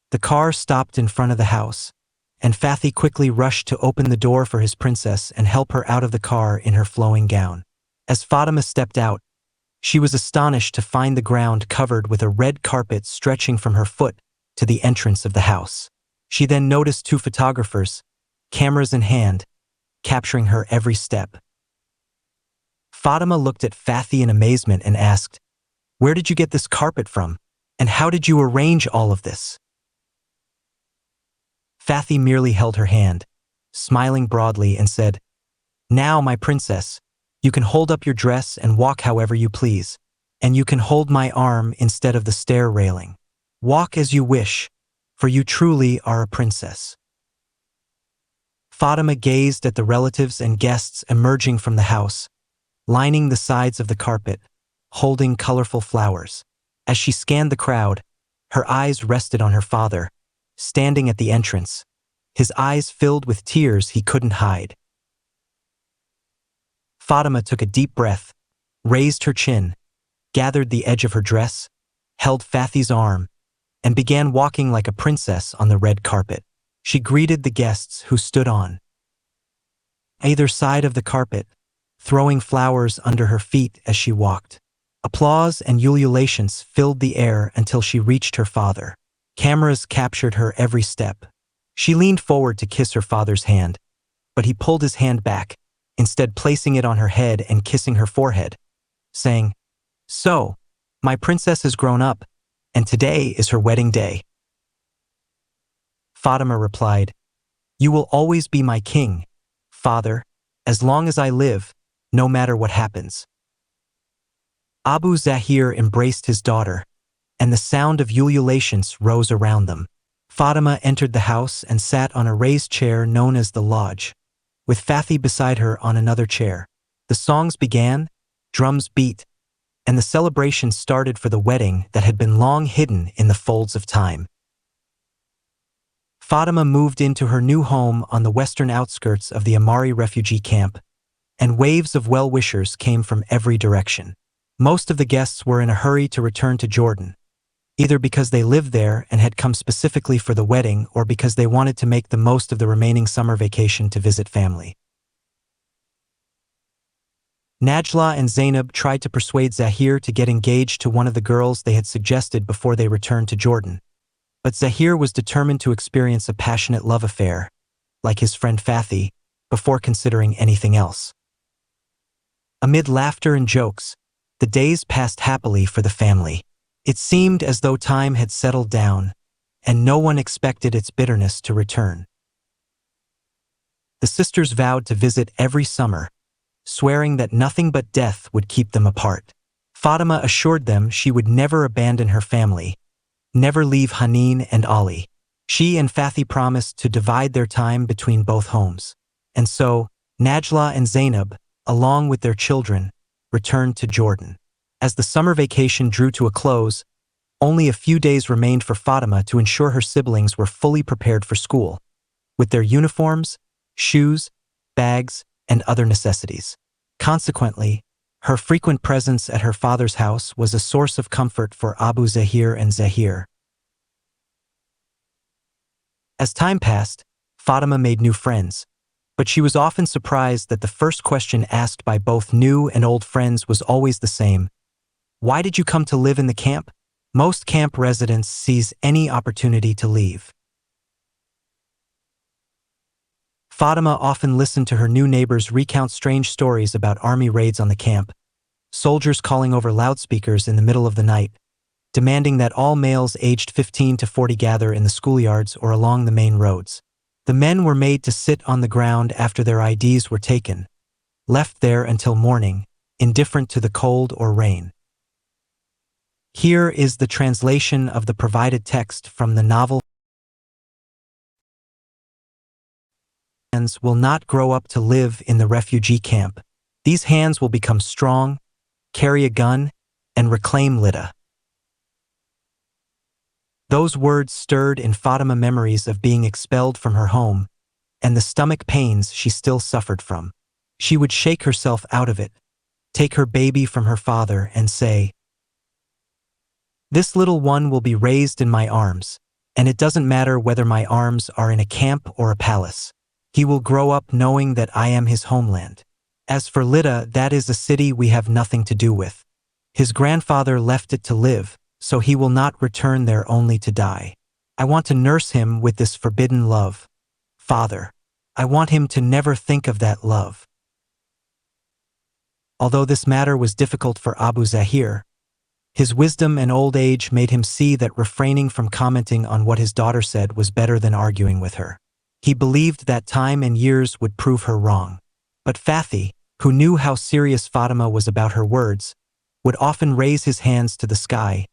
The car stopped in front of the house, and Fathy quickly rushed to open the door for his princess and help her out of the car in her flowing gown. As Fatima stepped out, she was astonished to find the ground covered with a red carpet stretching from her foot to the entrance of the house. She then noticed two photographers, cameras in hand, capturing her every step. Fatima looked at Fathy in amazement and asked, "Where did you get this carpet from? And how did you arrange all of this?" Fathy merely held her hand, smiling broadly, and said, "Now, my princess, you can hold up your dress and walk however you please, and you can hold my arm instead of the stair railing. Walk as you wish, for you truly are a princess." Fatima gazed at the relatives and guests emerging from the house, lining the sides of the carpet, holding colorful flowers. As she scanned the crowd, her eyes rested on her father, standing at the entrance, his eyes filled with tears he couldn't hide. Fatima took a deep breath, raised her chin, gathered the edge of her dress, held Fathy's arm, and began walking like a princess on the red carpet. She greeted the guests who stood on either side of the carpet, throwing flowers under her feet as she walked. Applause and ululations filled the air until she reached her father. Cameras captured her every step. She leaned forward to kiss her father's hand, but he pulled his hand back, instead placing it on her head and kissing her forehead, saying, "So, my princess has grown up, and today is her wedding day." Fatima replied, "You will always be my king, father, as long as I live, no matter what happens." Abu Zahir embraced his daughter, and the sound of ululations rose around them. Fatima entered the house and sat on a raised chair known as the lodge, with Fathy beside her on another chair. The songs began, drums beat, and the celebration started for the wedding that had been long hidden in the folds of time. Fatima moved into her new home on the western outskirts of the Amari refugee camp, and waves of well-wishers came from every direction. Most of the guests were in a hurry to return to Jordan, either because they lived there and had come specifically for the wedding or because they wanted to make the most of the remaining summer vacation to visit family. Najla and Zainab tried to persuade Zahir to get engaged to one of the girls they had suggested before they returned to Jordan. But Zahir was determined to experience a passionate love affair, like his friend Fathy, before considering anything else. Amid laughter and jokes, the days passed happily for the family. It seemed as though time had settled down, and no one expected its bitterness to return. The sisters vowed to visit every summer, swearing that nothing but death would keep them apart. Fatima assured them she would never abandon her family, never leave Haneen and Ali. She and Fathy promised to divide their time between both homes. And so, Najla and Zainab, along with their children, returned to Jordan. As the summer vacation drew to a close, only a few days remained for Fatima to ensure her siblings were fully prepared for school, with their uniforms, shoes, bags, and other necessities. Consequently, her frequent presence at her father's house was a source of comfort for Abu Zahir and Zahir. As time passed, Fatima made new friends, but she was often surprised that the first question asked by both new and old friends was always the same: "Why did you come to live in the camp?" Most camp residents seize any opportunity to leave. Fatima often listened to her new neighbors recount strange stories about army raids on the camp, soldiers calling over loudspeakers in the middle of the night, demanding that all males aged 15 to 40 gather in the schoolyards or along the main roads. The men were made to sit on the ground after their IDs were taken, left there until morning, indifferent to the cold or rain. Here is the translation of the provided text from the novel. Hands will not grow up to live in the refugee camp. These hands will become strong, carry a gun, and reclaim Lida. Those words stirred in Fatima memories of being expelled from her home and the stomach pains she still suffered from. She would shake herself out of it, take her baby from her father, and say, This little one will be raised in my arms, and it doesn't matter whether my arms are in a camp or a palace. He will grow up knowing that I am his homeland. As for Lydda, that is a city we have nothing to do with. His grandfather left it to live, so he will not return there only to die. I want to nurse him with this forbidden love. Father, I want him to never think of that love. Although this matter was difficult for Abu Zahir, his wisdom and old age made him see that refraining from commenting on what his daughter said was better than arguing with her. He believed that time and years would prove her wrong. But Fathi, who knew how serious Fatima was about her words, would often raise his hands to the sky,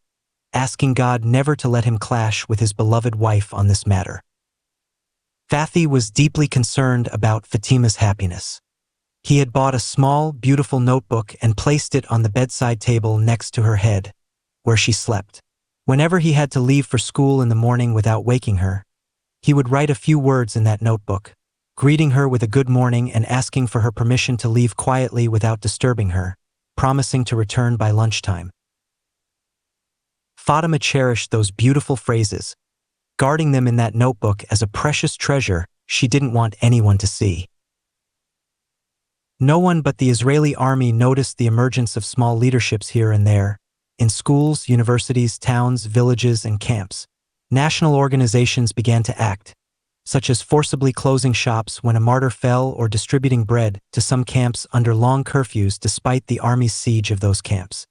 asking God never to let him clash with his beloved wife on this matter. Fathi was deeply concerned about Fatima's happiness. He had bought a small, beautiful notebook and placed it on the bedside table next to her head, where she slept. Whenever he had to leave for school in the morning without waking her, he would write a few words in that notebook, greeting her with a good morning and asking for her permission to leave quietly without disturbing her, promising to return by lunchtime. Fatima cherished those beautiful phrases, guarding them in that notebook as a precious treasure she didn't want anyone to see. No one but the Israeli army noticed the emergence of small leaderships here and there, in schools, universities, towns, villages, and camps. National organizations began to act, such as forcibly closing shops when a martyr fell or distributing bread to some camps under long curfews despite the army's siege of those camps.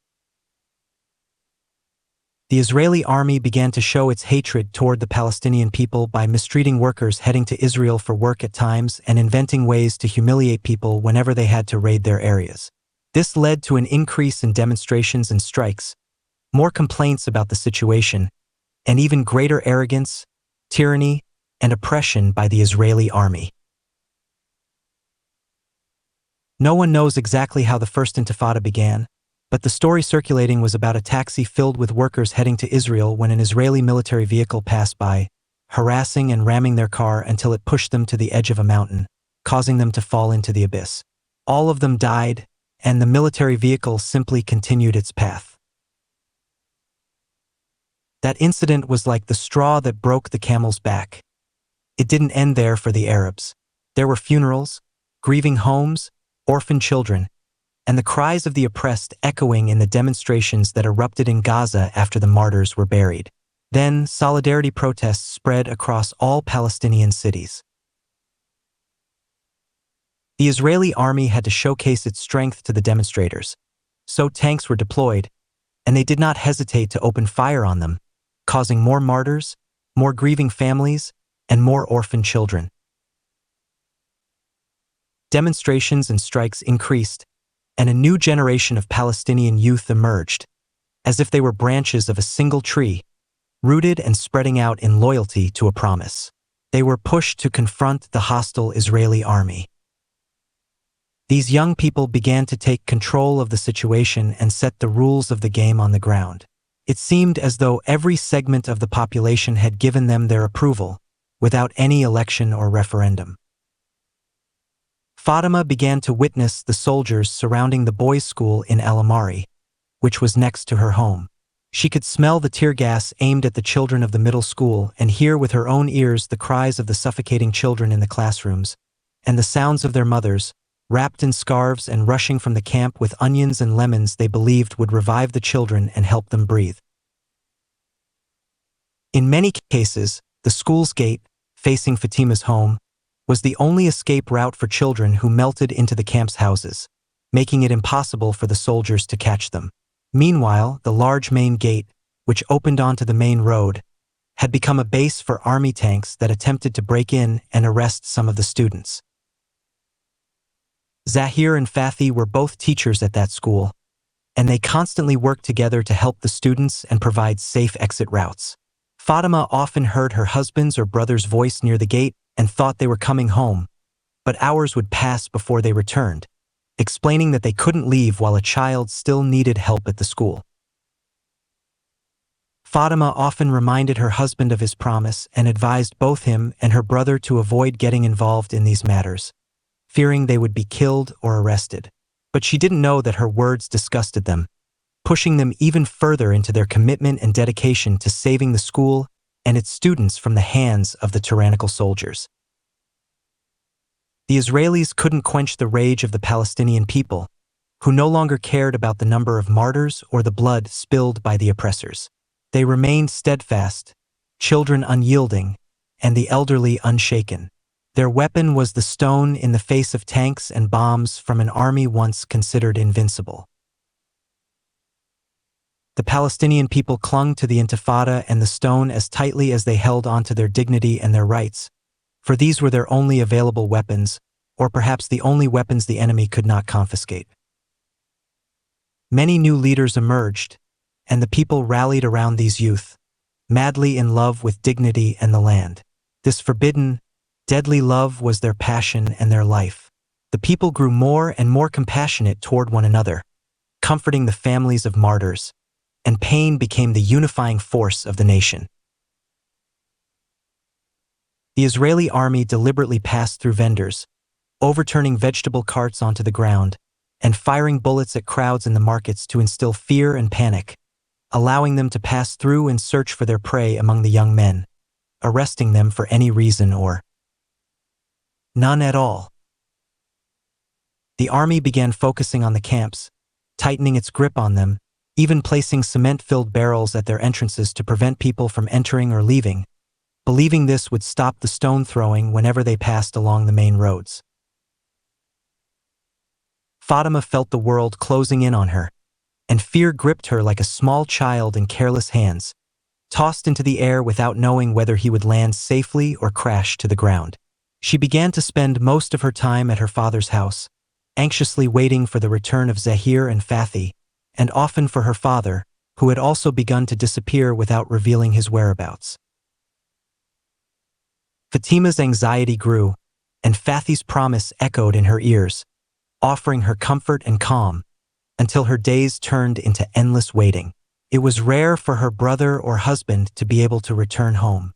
The Israeli army began to show its hatred toward the Palestinian people by mistreating workers heading to Israel for work at times and inventing ways to humiliate people whenever they had to raid their areas. This led to an increase in demonstrations and strikes, more complaints about the situation, and even greater arrogance, tyranny, and oppression by the Israeli army. No one knows exactly how the First Intifada began, but the story circulating was about a taxi filled with workers heading to Israel when an Israeli military vehicle passed by, harassing and ramming their car until it pushed them to the edge of a mountain, causing them to fall into the abyss. All of them died, and the military vehicle simply continued its path. That incident was like the straw that broke the camel's back. It didn't end there for the Arabs. There were funerals, grieving homes, orphan children, and the cries of the oppressed echoing in the demonstrations that erupted in Gaza after the martyrs were buried. Then, solidarity protests spread across all Palestinian cities. The Israeli army had to showcase its strength to the demonstrators, so tanks were deployed, and they did not hesitate to open fire on them, causing more martyrs, more grieving families, and more orphan children. Demonstrations and strikes increased, and a new generation of Palestinian youth emerged, as if they were branches of a single tree, rooted and spreading out in loyalty to a promise. They were pushed to confront the hostile Israeli army. These young people began to take control of the situation and set the rules of the game on the ground. It seemed as though every segment of the population had given them their approval, without any election or referendum. Fatima began to witness the soldiers surrounding the boys' school in Al Amari, which was next to her home. She could smell the tear gas aimed at the children of the middle school and hear with her own ears the cries of the suffocating children in the classrooms, and the sounds of their mothers, wrapped in scarves and rushing from the camp with onions and lemons they believed would revive the children and help them breathe. In many cases, the school's gate, facing Fatima's home, was the only escape route for children who melted into the camp's houses, making it impossible for the soldiers to catch them. Meanwhile, the large main gate, which opened onto the main road, had become a base for army tanks that attempted to break in and arrest some of the students. Zahir and Fathi were both teachers at that school, and they constantly worked together to help the students and provide safe exit routes. Fatima often heard her husband's or brother's voice near the gate and thought they were coming home, but hours would pass before they returned, explaining that they couldn't leave while a child still needed help at the school. Fatima often reminded her husband of his promise and advised both him and her brother to avoid getting involved in these matters, fearing they would be killed or arrested. But she didn't know that her words disgusted them, pushing them even further into their commitment and dedication to saving the school and its students from the hands of the tyrannical soldiers. The Israelis couldn't quench the rage of the Palestinian people, who no longer cared about the number of martyrs or the blood spilled by the oppressors. They remained steadfast, children unyielding, and the elderly unshaken. Their weapon was the stone in the face of tanks and bombs from an army once considered invincible. The Palestinian people clung to the Intifada and the stone as tightly as they held onto their dignity and their rights, for these were their only available weapons, or perhaps the only weapons the enemy could not confiscate. Many new leaders emerged, and the people rallied around these youth, madly in love with dignity and the land. This forbidden, deadly love was their passion and their life. The people grew more and more compassionate toward one another, comforting the families of martyrs, and pain became the unifying force of the nation. The Israeli army deliberately passed through vendors, overturning vegetable carts onto the ground, and firing bullets at crowds in the markets to instill fear and panic, allowing them to pass through and search for their prey among the young men, arresting them for any reason or none at all. The army began focusing on the camps, tightening its grip on them, even placing cement-filled barrels at their entrances to prevent people from entering or leaving, believing this would stop the stone throwing whenever they passed along the main roads. Fatima felt the world closing in on her, and fear gripped her like a small child in careless hands, tossed into the air without knowing whether he would land safely or crash to the ground. She began to spend most of her time at her father's house, anxiously waiting for the return of Zahir and Fathi, and often for her father, who had also begun to disappear without revealing his whereabouts. Fatima's anxiety grew, and Fathi's promise echoed in her ears, offering her comfort and calm, until her days turned into endless waiting. It was rare for her brother or husband to be able to return home.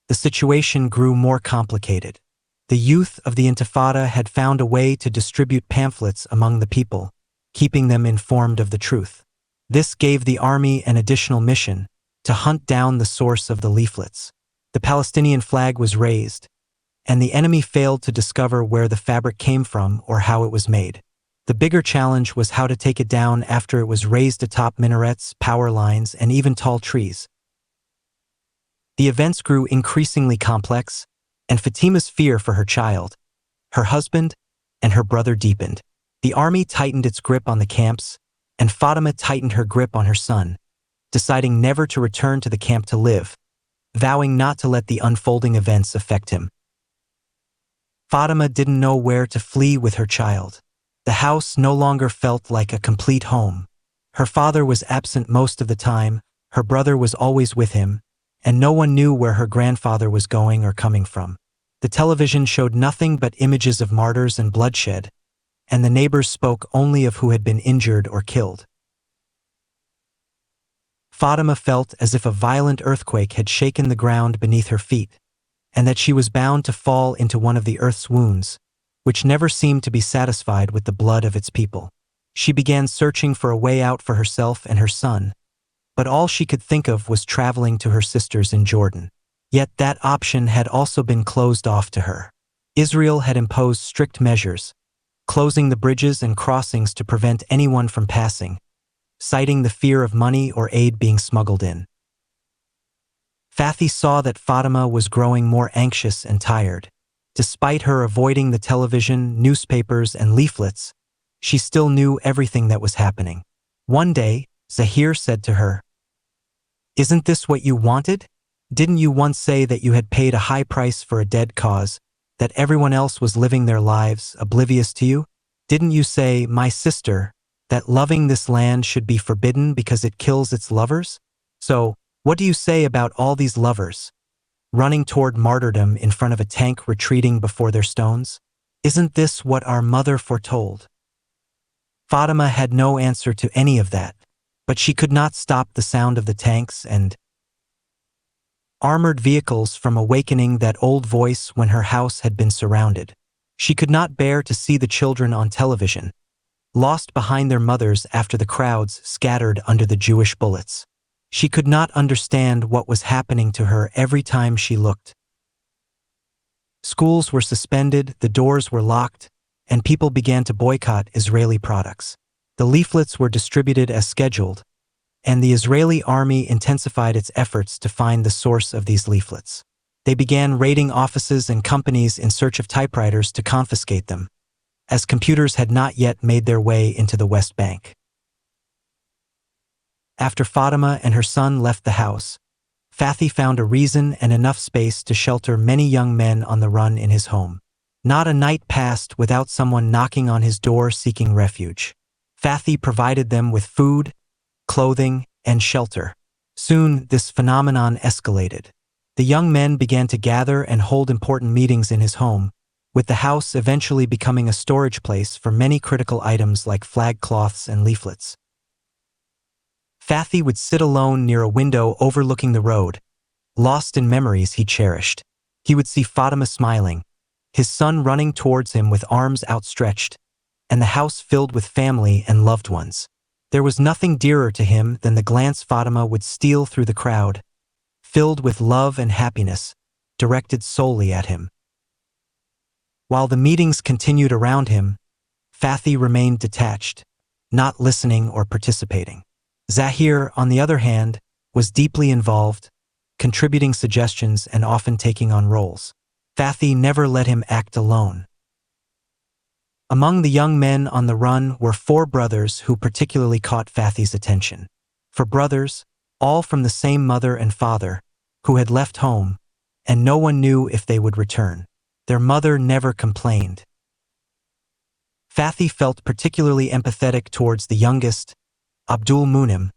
The situation grew more complicated. The youth of the Intifada had found a way to distribute pamphlets among the people, keeping them informed of the truth. This gave the army an additional mission, to hunt down the source of the leaflets. The Palestinian flag was raised, and the enemy failed to discover where the fabric came from or how it was made. The bigger challenge was how to take it down after it was raised atop minarets, power lines, and even tall trees. The events grew increasingly complex, and Fatima's fear for her child, her husband, and her brother deepened. The army tightened its grip on the camps, and Fatima tightened her grip on her son, deciding never to return to the camp to live, vowing not to let the unfolding events affect him. Fatima didn't know where to flee with her child. The house no longer felt like a complete home. Her father was absent most of the time, her brother was always with him, and no one knew where her grandfather was going or coming from. The television showed nothing but images of martyrs and bloodshed, and the neighbors spoke only of who had been injured or killed. Fatima felt as if a violent earthquake had shaken the ground beneath her feet, and that she was bound to fall into one of the earth's wounds, which never seemed to be satisfied with the blood of its people. She began searching for a way out for herself and her son, but all she could think of was traveling to her sisters in Jordan. Yet that option had also been closed off to her. Israel had imposed strict measures, closing the bridges and crossings to prevent anyone from passing, citing the fear of money or aid being smuggled in. Fathi saw that Fatima was growing more anxious and tired. Despite her avoiding the television, newspapers, and leaflets, she still knew everything that was happening. One day, Zahir said to her, "Isn't this what you wanted? Didn't you once say that you had paid a high price for a dead cause, that everyone else was living their lives oblivious to you? Didn't you say, my sister, that loving this land should be forbidden because it kills its lovers? So, what do you say about all these lovers running toward martyrdom in front of a tank retreating before their stones? Isn't this what our mother foretold?" Fatima had no answer to any of that, but she could not stop the sound of the tanks and armored vehicles from awakening that old voice when her house had been surrounded. She could not bear to see the children on television, lost behind their mothers after the crowds scattered under the Jewish bullets. She could not understand what was happening to her every time she looked. Schools were suspended, the doors were locked, and people began to boycott Israeli products. The leaflets were distributed as scheduled, and the Israeli army intensified its efforts to find the source of these leaflets. They began raiding offices and companies in search of typewriters to confiscate them, as computers had not yet made their way into the West Bank. After Fatima and her son left the house, Fathi found a reason and enough space to shelter many young men on the run in his home. Not a night passed without someone knocking on his door seeking refuge. Fathi provided them with food, clothing, and shelter. Soon, this phenomenon escalated. The young men began to gather and hold important meetings in his home, with the house eventually becoming a storage place for many critical items like flag cloths and leaflets. Fathi would sit alone near a window overlooking the road, lost in memories he cherished. He would see Fatima smiling, his son running towards him with arms outstretched, and the house filled with family and loved ones. There was nothing dearer to him than the glance Fatima would steal through the crowd, filled with love and happiness, directed solely at him. While the meetings continued around him, Fathi remained detached, not listening or participating. Zahir, on the other hand, was deeply involved, contributing suggestions and often taking on roles. Fathi never let him act alone. Among the young men on the run were 4 brothers who particularly caught Fathi's attention. For brothers, all from the same mother and father, who had left home, and no one knew if they would return. Their mother never complained. Fathi felt particularly empathetic towards the youngest, Abdul Munim,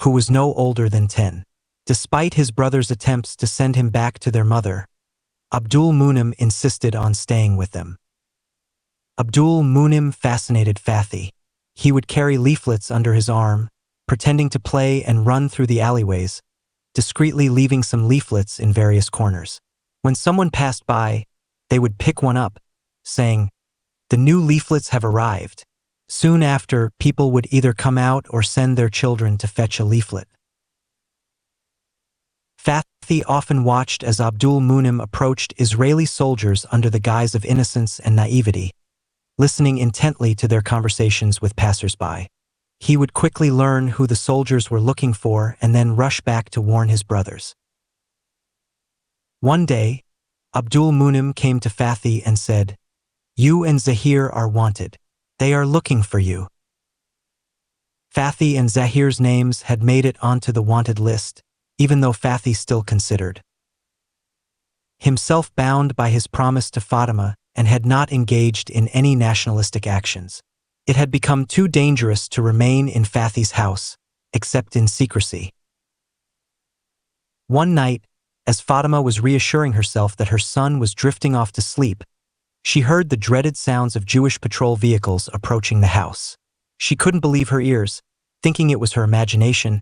who was no older than 10. Despite his brother's attempts to send him back to their mother, Abdul Munim insisted on staying with them. Abdul Munim fascinated Fathi. He would carry leaflets under his arm, pretending to play and run through the alleyways, discreetly leaving some leaflets in various corners. When someone passed by, they would pick one up, saying, "The new leaflets have arrived." Soon after, people would either come out or send their children to fetch a leaflet. Fathi often watched as Abdul Munim approached Israeli soldiers under the guise of innocence and naivety, listening intently to their conversations with passers-by. He would quickly learn who the soldiers were looking for and then rush back to warn his brothers. One day, Abdul Munim came to Fathi and said, "You and Zahir are wanted. They are looking for you." Fathi and Zahir's names had made it onto the wanted list, even though Fathi still considered himself bound by his promise to Fatima and had not engaged in any nationalistic actions. It had become too dangerous to remain in Fathi's house, except in secrecy. One night, as Fatima was reassuring herself that her son was drifting off to sleep, she heard the dreaded sounds of Jewish patrol vehicles approaching the house. She couldn't believe her ears, thinking it was her imagination,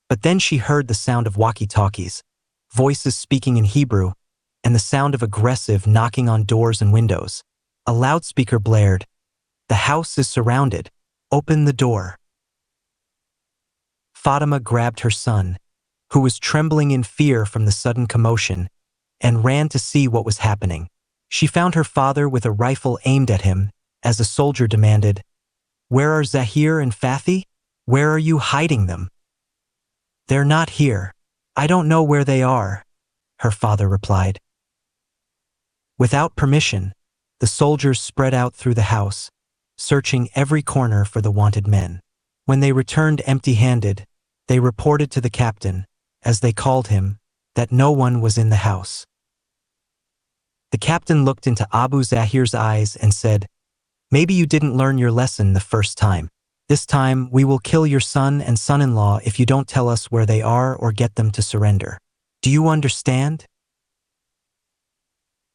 but then she heard the sound of walkie-talkies, voices speaking in Hebrew, and the sound of aggressive knocking on doors and windows. A loudspeaker blared, "The house is surrounded. Open the door." Fatima grabbed her son, who was trembling in fear from the sudden commotion, and ran to see what was happening. She found her father with a rifle aimed at him, as a soldier demanded, "Where are Zahir and Fathi? Where are you hiding them?" "They're not here. I don't know where they are," her father replied. Without permission, the soldiers spread out through the house, searching every corner for the wanted men. When they returned empty-handed, they reported to the captain, as they called him, that no one was in the house. The captain looked into Abu Zahir's eyes and said, "Maybe you didn't learn your lesson the first time. This time, we will kill your son and son-in-law if you don't tell us where they are or get them to surrender. Do you understand?"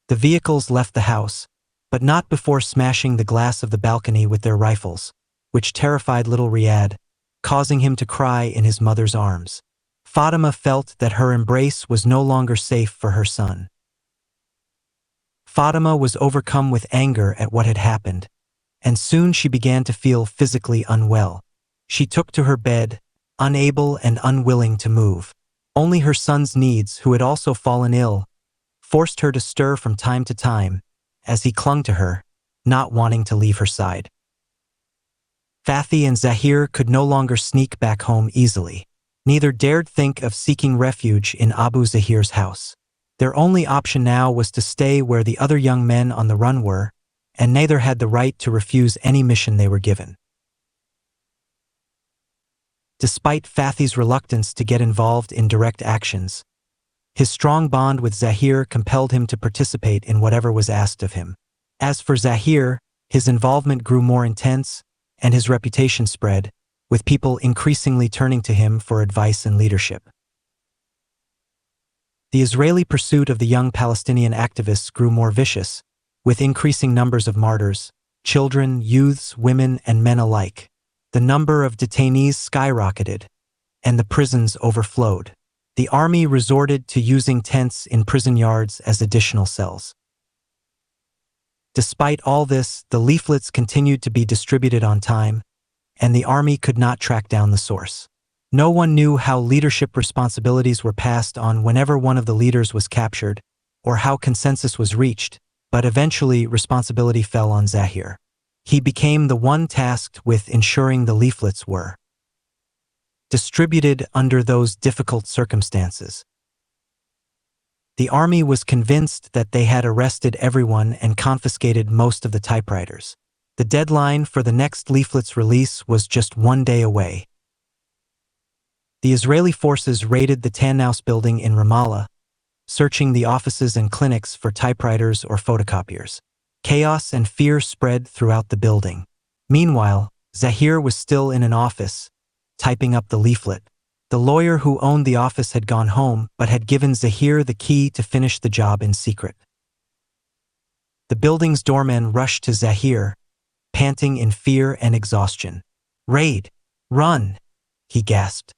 The vehicles left the house, but not before smashing the glass of the balcony with their rifles, which terrified little Riyadh, causing him to cry in his mother's arms. Fatima felt that her embrace was no longer safe for her son. Fatima was overcome with anger at what had happened. and soon she began to feel physically unwell. She took to her bed, unable and unwilling to move. Only her son's needs, who had also fallen ill, forced her to stir from time to time, as he clung to her, not wanting to leave her side. Fathi and Zahir could no longer sneak back home easily. Neither dared think of seeking refuge in Abu Zahir's house. Their only option now was to stay where the other young men on the run were, and neither had the right to refuse any mission they were given. Despite Fathi's reluctance to get involved in direct actions, his strong bond with Zahir compelled him to participate in whatever was asked of him. As for Zahir, his involvement grew more intense, and his reputation spread, with people increasingly turning to him for advice and leadership. The Israeli pursuit of the young Palestinian activists grew more vicious, with increasing numbers of martyrs, children, youths, women, and men alike. The number of detainees skyrocketed, and the prisons overflowed. The army resorted to using tents in prison yards as additional cells. Despite all this, the leaflets continued to be distributed on time, and the army could not track down the source. No one knew how leadership responsibilities were passed on whenever one of the leaders was captured, or how consensus was reached, but eventually responsibility fell on Zahir. He became the one tasked with ensuring the leaflets were distributed under those difficult circumstances. The army was convinced that they had arrested everyone and confiscated most of the typewriters. The deadline for the next leaflet's release was just 1 day away. The Israeli forces raided the Tannhaus building in Ramallah, searching the offices and clinics for typewriters or photocopiers. Chaos and fear spread throughout the building. Meanwhile, Zahir was still in an office, typing up the leaflet. The lawyer who owned the office had gone home but had given Zahir the key to finish the job in secret. The building's doorman rushed to Zahir, panting in fear and exhaustion. "Raid! Run!" he gasped.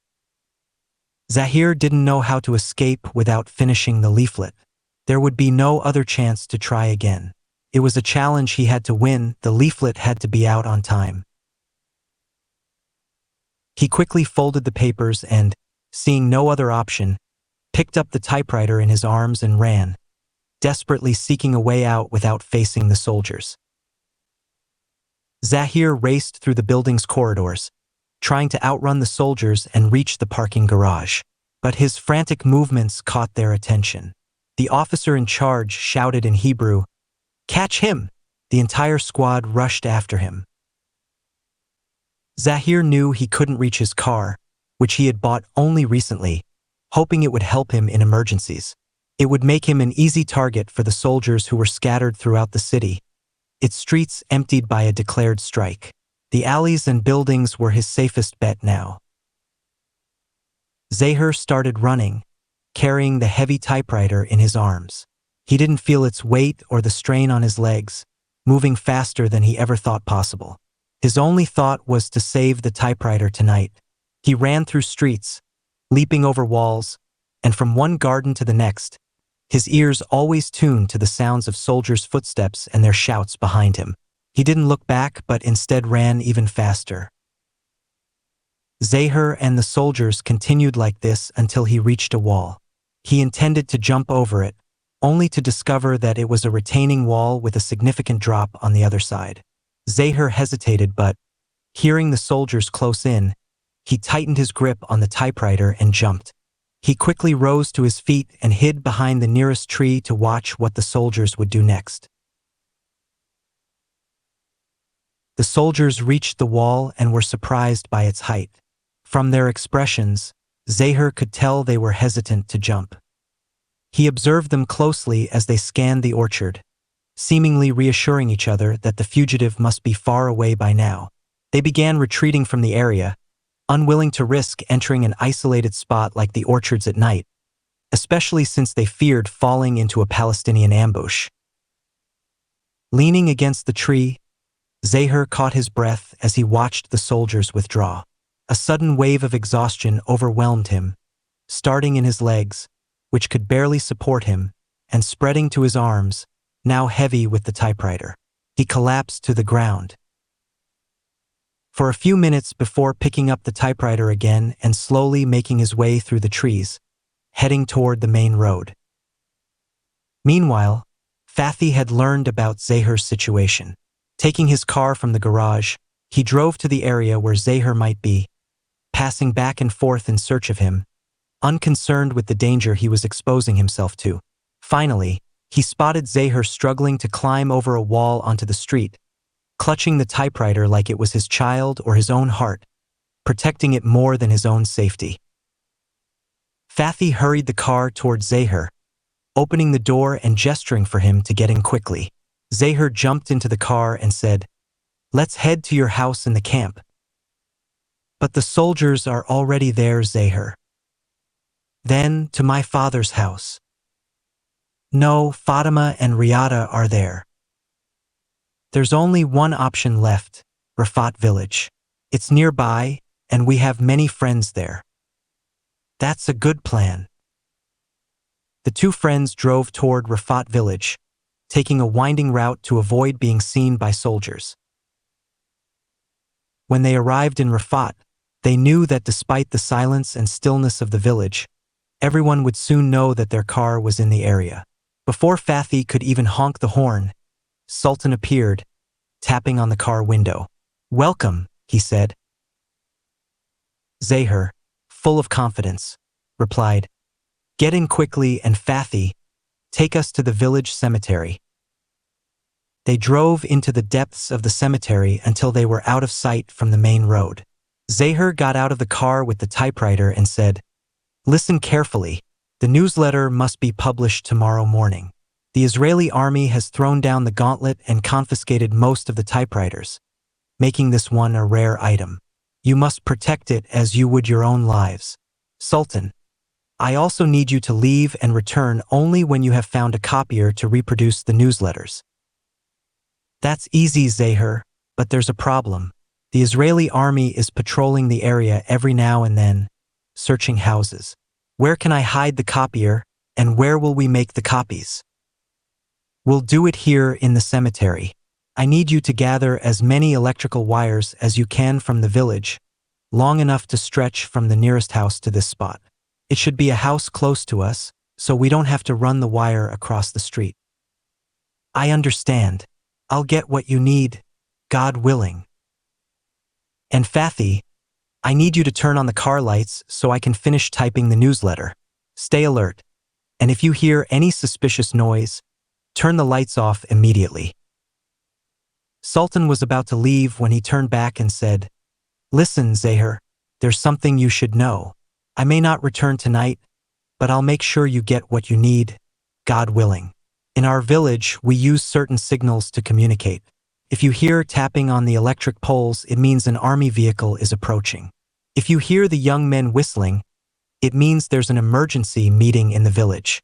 Zahir didn't know how to escape without finishing the leaflet. There would be no other chance to try again. It was a challenge he had to win. The leaflet had to be out on time. He quickly folded the papers and, seeing no other option, picked up the typewriter in his arms and ran, desperately seeking a way out without facing the soldiers. Zahir raced through the building's corridors, trying to outrun the soldiers and reach the parking garage. But his frantic movements caught their attention. The officer in charge shouted in Hebrew, "Catch him!" The entire squad rushed after him. Zahir knew he couldn't reach his car, which he had bought only recently, hoping it would help him in emergencies. It would make him an easy target for the soldiers who were scattered throughout the city, its streets emptied by a declared strike. The alleys and buildings were his safest bet now. Zahir started running, carrying the heavy typewriter in his arms. He didn't feel its weight or the strain on his legs, moving faster than he ever thought possible. His only thought was to save the typewriter tonight. He ran through streets, leaping over walls, and from one garden to the next, his ears always tuned to the sounds of soldiers' footsteps and their shouts behind him. He didn't look back but instead ran even faster. Zahir and the soldiers continued like this until he reached a wall. He intended to jump over it, only to discover that it was a retaining wall with a significant drop on the other side. Zahir hesitated, but, hearing the soldiers close in, he tightened his grip on the typewriter and jumped. He quickly rose to his feet and hid behind the nearest tree to watch what the soldiers would do next. The soldiers reached the wall and were surprised by its height. From their expressions, Zahir could tell they were hesitant to jump. He observed them closely as they scanned the orchard, seemingly reassuring each other that the fugitive must be far away by now. They began retreating from the area, unwilling to risk entering an isolated spot like the orchards at night, especially since they feared falling into a Palestinian ambush. Leaning against the tree, Zahir caught his breath as he watched the soldiers withdraw. A sudden wave of exhaustion overwhelmed him, starting in his legs, which could barely support him, and spreading to his arms, now heavy with the typewriter. He collapsed to the ground. for a few minutes before picking up the typewriter again and slowly making his way through the trees, heading toward the main road. Meanwhile, Fathy had learned about Zahir's situation. Taking his car from the garage, he drove to the area where Zahir might be, passing back and forth in search of him, unconcerned with the danger he was exposing himself to. Finally, he spotted Zahir struggling to climb over a wall onto the street, clutching the typewriter like it was his child or his own heart, protecting it more than his own safety. Fathy hurried the car toward Zahir, opening the door and gesturing for him to get in quickly. Zahir jumped into the car and said, "Let's head to your house in the camp." "But the soldiers are already there, Zahir." "Then to my father's house." "No, Fatima and Riyadh are there." "There's only one option left, Rafat village. It's nearby, and we have many friends there." "That's a good plan." The two friends drove toward Rafat village, taking a winding route to avoid being seen by soldiers. When they arrived in Rafat, they knew that despite the silence and stillness of the village, everyone would soon know that their car was in the area. Before Fathy could even honk the horn, Sultan appeared, tapping on the car window. "Welcome," he said. Zahir, full of confidence, replied, "Get in quickly and Fathy, take us to the village cemetery." They drove into the depths of the cemetery until they were out of sight from the main road. Zahir got out of the car with the typewriter and said, "Listen carefully. The newsletter must be published tomorrow morning. The Israeli army has thrown down the gauntlet and confiscated most of the typewriters, making this one a rare item. You must protect it as you would your own lives. Sultan, I also need you to leave and return only when you have found a copier to reproduce the newsletters." "That's easy, Zahir, but there's a problem. The Israeli army is patrolling the area every now and then, searching houses. Where can I hide the copier, and where will we make the copies?" "We'll do it here in the cemetery. I need you to gather as many electrical wires as you can from the village, long enough to stretch from the nearest house to this spot. It should be a house close to us, so we don't have to run the wire across the street." "I understand. I'll get what you need, God willing." "And Fathy, I need you to turn on the car lights so I can finish typing the newsletter. Stay alert, and if you hear any suspicious noise, turn the lights off immediately." Sultan was about to leave when he turned back and said, "Listen, Zahir, there's something you should know. I may not return tonight, but I'll make sure you get what you need, God willing. In our village, we use certain signals to communicate. If you hear tapping on the electric poles, it means an army vehicle is approaching. If you hear the young men whistling, it means there's an emergency meeting in the village.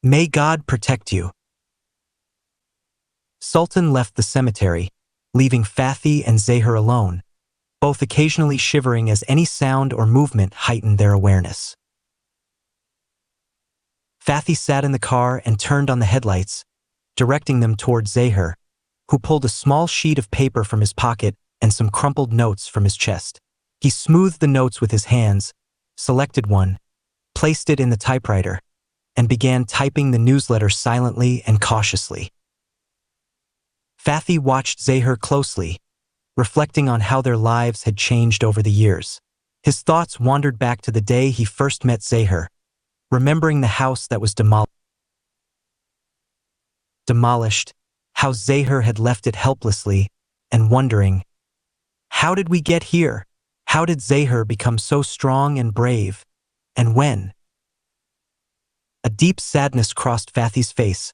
May God protect you." Sultan left the cemetery, leaving Fathy and Zahir alone, both occasionally shivering as any sound or movement heightened their awareness. Fathy sat in the car and turned on the headlights, directing them toward Zahir, who pulled a small sheet of paper from his pocket and some crumpled notes from his chest. He smoothed the notes with his hands, selected one, placed it in the typewriter, and began typing the newsletter silently and cautiously. Fathy watched Zahir closely, reflecting on how their lives had changed over the years. His thoughts wandered back to the day he first met Zahir, remembering the house that was demolished, how Zahir had left it helplessly, and wondering, how did we get here? How did Zahir become so strong and brave? And when? A deep sadness crossed Fathy's face,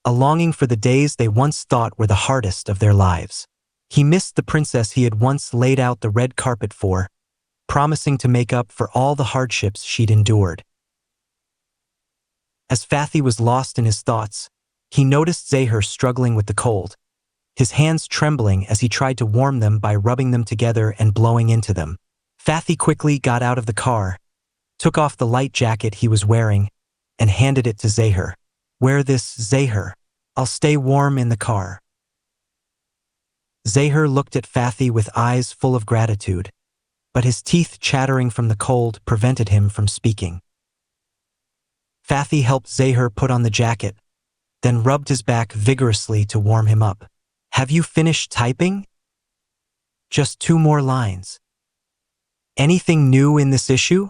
a longing for the days they once thought were the hardest of their lives. He missed the princess he had once laid out the red carpet for, promising to make up for all the hardships she'd endured. As Fathy was lost in his thoughts, he noticed Zahir struggling with the cold, his hands trembling as he tried to warm them by rubbing them together and blowing into them. Fathy quickly got out of the car, took off the light jacket he was wearing, and handed it to Zahir. "Wear this, Zahir. I'll stay warm in the car." Zahir looked at Fathi with eyes full of gratitude, but his teeth chattering from the cold prevented him from speaking. Fathi helped Zahir put on the jacket, then rubbed his back vigorously to warm him up. "Have you finished typing?" "Just 2 more lines." "Anything new in this issue?"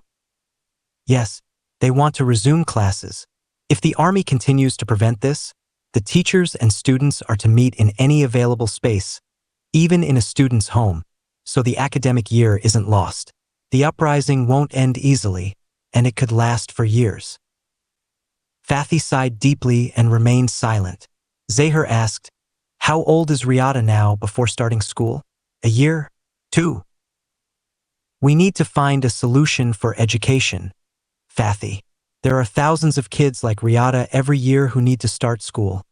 "Yes, they want to resume classes. If the army continues to prevent this, the teachers and students are to meet in any available space, even in a student's home, so the academic year isn't lost. The uprising won't end easily, and it could last for years." Fathi sighed deeply and remained silent. Zahir asked, "How old is Riyadh now before starting school? A year? 2? "We need to find a solution for education, Fathi. There are thousands of kids like Riyadh every year who need to start school,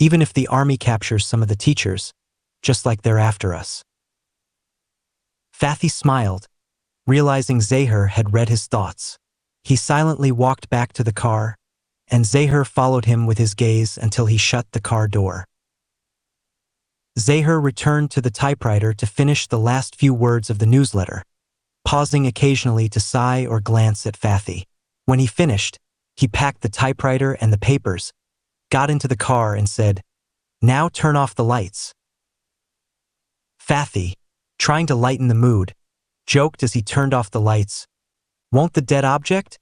even if the army captures some of the teachers, just like they're after us." Fathi smiled, realizing Zahir had read his thoughts. He silently walked back to the car, and Zahir followed him with his gaze until he shut the car door. Zahir returned to the typewriter to finish the last few words of the newsletter, pausing occasionally to sigh or glance at Fathi. When he finished, he packed the typewriter and the papers, got into the car and said, "Now turn off the lights." Fathi, trying to lighten the mood, joked as he turned off the lights, "Won't the dead object?"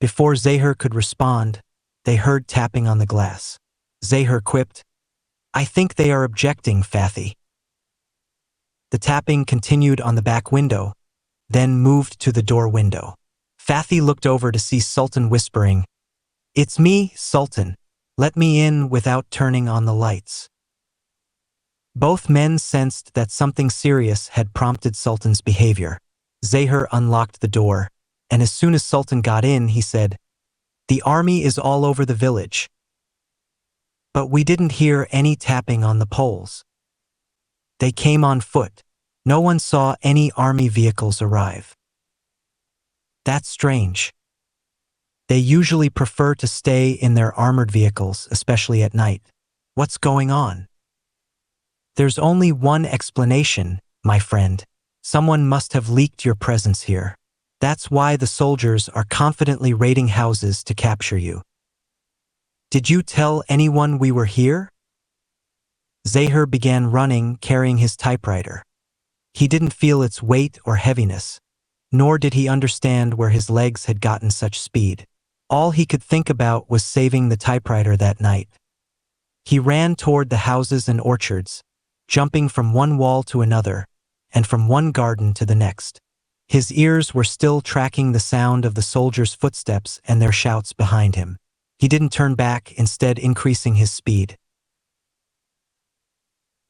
Before Zahir could respond, they heard tapping on the glass. Zahir quipped, "I think they are objecting, Fathi." The tapping continued on the back window, then moved to the door window. Fathi looked over to see Sultan whispering, "It's me, Sultan. Let me in without turning on the lights." Both men sensed that something serious had prompted Sultan's behavior. Zahir unlocked the door, and as soon as Sultan got in, he said, "The army is all over the village." "But we didn't hear any tapping on the poles." "They came on foot. No one saw any army vehicles arrive." "That's strange. They usually prefer to stay in their armored vehicles, especially at night. What's going on?" "There's only one explanation, my friend. Someone must have leaked your presence here. That's why the soldiers are confidently raiding houses to capture you." "Did you tell anyone we were here?" Zahir began running, carrying his typewriter. He didn't feel its weight or heaviness, nor did he understand where his legs had gotten such speed. All he could think about was saving the typewriter that night. He ran toward the houses and orchards, jumping from one wall to another, and from one garden to the next. His ears were still tracking the sound of the soldiers' footsteps and their shouts behind him. He didn't turn back, instead increasing his speed.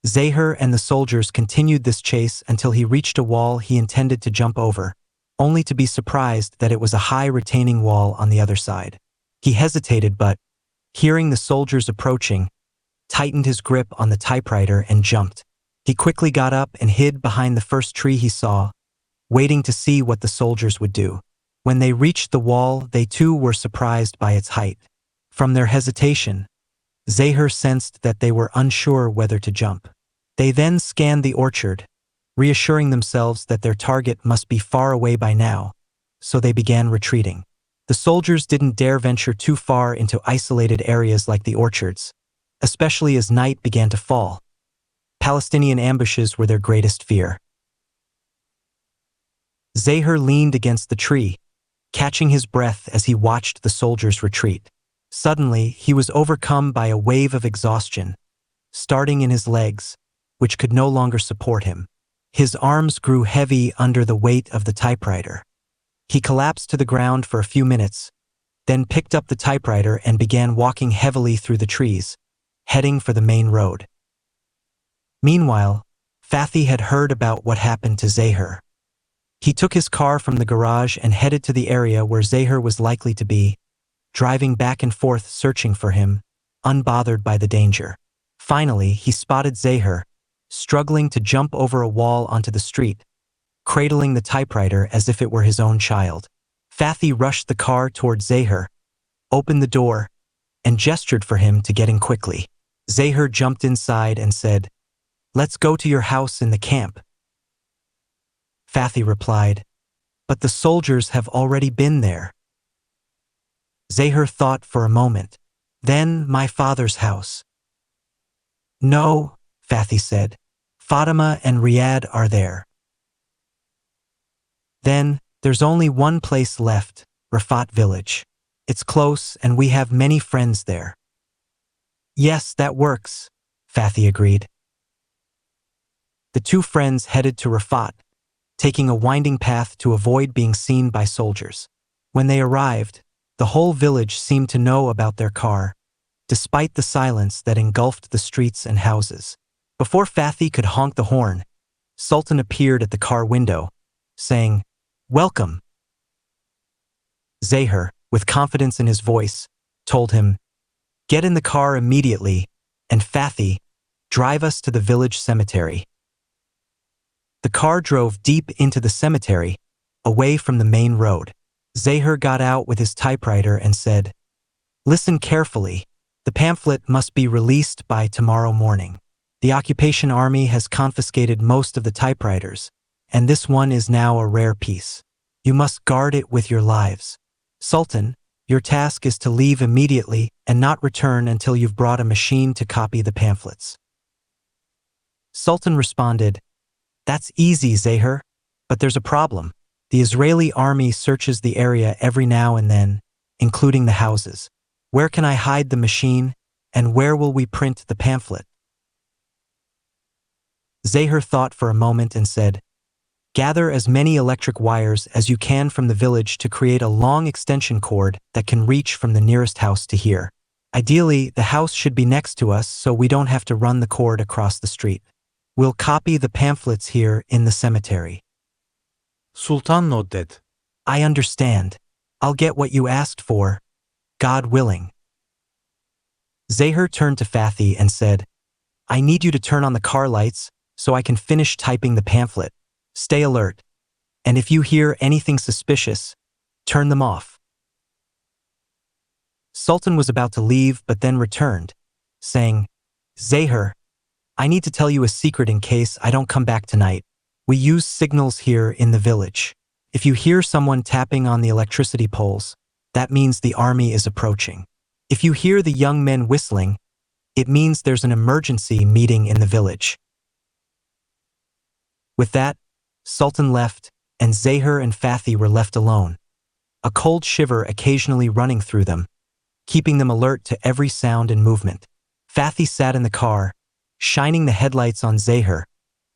Zahir and the soldiers continued this chase until he reached a wall he intended to jump over, only to be surprised that it was a high retaining wall on the other side. He hesitated but, hearing the soldiers approaching, tightened his grip on the typewriter and jumped. He quickly got up and hid behind the first tree he saw, waiting to see what the soldiers would do. When they reached the wall, they too were surprised by its height. From their hesitation, Zahir sensed that they were unsure whether to jump. They then scanned the orchard, reassuring themselves that their target must be far away by now, so they began retreating. The soldiers didn't dare venture too far into isolated areas like the orchards, especially as night began to fall. Palestinian ambushes were their greatest fear. Zahir leaned against the tree, catching his breath as he watched the soldiers retreat. Suddenly, he was overcome by a wave of exhaustion, starting in his legs, which could no longer support him. His arms grew heavy under the weight of the typewriter. He collapsed to the ground for a few minutes, then picked up the typewriter and began walking heavily through the trees, heading for the main road. Meanwhile, Fathi had heard about what happened to Zahir. He took his car from the garage and headed to the area where Zahir was likely to be, driving back and forth searching for him, unbothered by the danger. Finally, he spotted Zahir, struggling to jump over a wall onto the street, cradling the typewriter as if it were his own child. Fathi rushed the car toward Zahir, opened the door, and gestured for him to get in quickly. Zahir jumped inside and said, Let's go to your house in the camp. Fathi replied, but the soldiers have already been there. Zahir thought for a moment. Then my father's house. No, Fathi said. Fatima and Riyadh are there. Then, there's only one place left, Rafat village. It's close and we have many friends there. Yes, that works, Fathi agreed. The two friends headed to Rafat, taking a winding path to avoid being seen by soldiers. When they arrived, the whole village seemed to know about their car, despite the silence that engulfed the streets and houses. Before Fathi could honk the horn, Sultan appeared at the car window, saying, "Welcome." Zahir, with confidence in his voice, told him, "Get in the car immediately, and Fathi, drive us to the village cemetery." The car drove deep into the cemetery, away from the main road. Zahir got out with his typewriter and said, "Listen carefully. The pamphlet must be released by tomorrow morning. The occupation army has confiscated most of the typewriters, and this one is now a rare piece. You must guard it with your lives. Sultan, your task is to leave immediately and not return until you've brought a machine to copy the pamphlets." Sultan responded, "That's easy, Zahir, but there's a problem. The Israeli army searches the area every now and then, including the houses. Where can I hide the machine, and where will we print the pamphlet?" Zahir thought for a moment and said, "Gather as many electric wires as you can from the village to create a long extension cord that can reach from the nearest house to here. Ideally, the house should be next to us so we don't have to run the cord across the street. We'll copy the pamphlets here in the cemetery." Sultan nodded. "I understand. I'll get what you asked for, God willing." Zahir turned to Fathi and said, "I need you to turn on the car lights so I can finish typing the pamphlet. Stay alert, and if you hear anything suspicious, turn them off." Sultan was about to leave but then returned, saying, "Zahir, I need to tell you a secret in case I don't come back tonight. We use signals here in the village. If you hear someone tapping on the electricity poles, that means the army is approaching. If you hear the young men whistling, it means there's an emergency meeting in the village." With that, Sultan left, and Zahir and Fathi were left alone, a cold shiver occasionally running through them, keeping them alert to every sound and movement. Fathi sat in the car, shining the headlights on Zahir,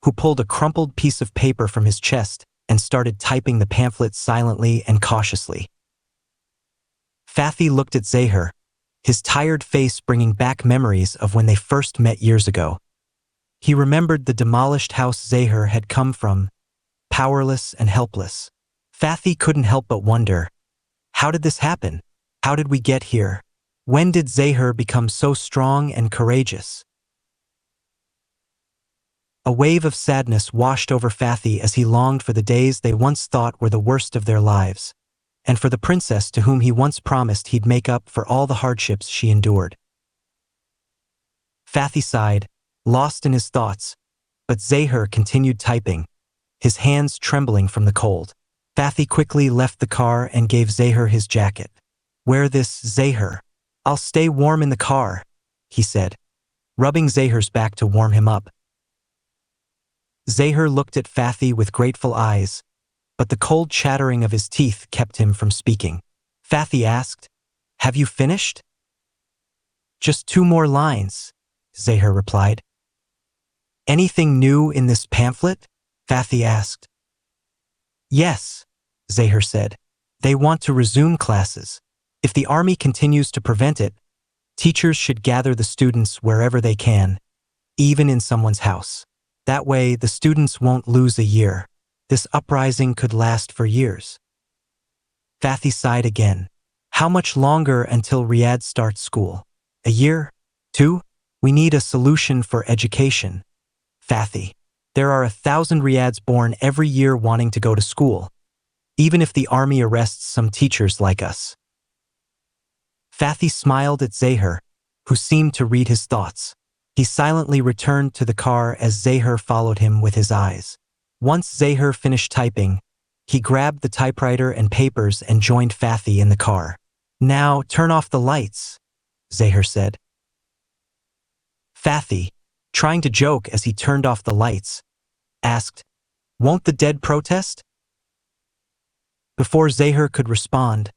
who pulled a crumpled piece of paper from his chest and started typing the pamphlet silently and cautiously. Fathi looked at Zahir, his tired face bringing back memories of when they first met years ago. He remembered the demolished house Zahir had come from, powerless and helpless. Fathi couldn't help but wonder, how did this happen? How did we get here? When did Zahir become so strong and courageous? A wave of sadness washed over Fathi as he longed for the days they once thought were the worst of their lives, and for the princess to whom he once promised he'd make up for all the hardships she endured. Fathi sighed, lost in his thoughts, but Zahir continued typing, his hands trembling from the cold. Fathi quickly left the car and gave Zahir his jacket. "Wear this, Zahir. I'll stay warm in the car," he said, rubbing Zahir's back to warm him up. Zahir looked at Fathi with grateful eyes, but the cold chattering of his teeth kept him from speaking. Fathi asked, "Have you finished?" "Just 2 more lines," Zahir replied. "Anything new in this pamphlet?" Fathi asked. "Yes," Zahir said. "They want to resume classes. If the army continues to prevent it, teachers should gather the students wherever they can, even in someone's house. That way, the students won't lose a year. This uprising could last for years." Fathi sighed again. "How much longer until Riyadh starts school? A year? 2? We need a solution for education. Fathi, there are 1,000 Riyadhs born every year wanting to go to school, even if the army arrests some teachers like us." Fathi smiled at Zahir, who seemed to read his thoughts. He silently returned to the car as Zahir followed him with his eyes. Once Zahir finished typing, he grabbed the typewriter and papers and joined Fathy in the car. "Now turn off the lights," Zahir said. Fathy, trying to joke as he turned off the lights, asked, "Won't the dead protest?" Before Zahir could respond,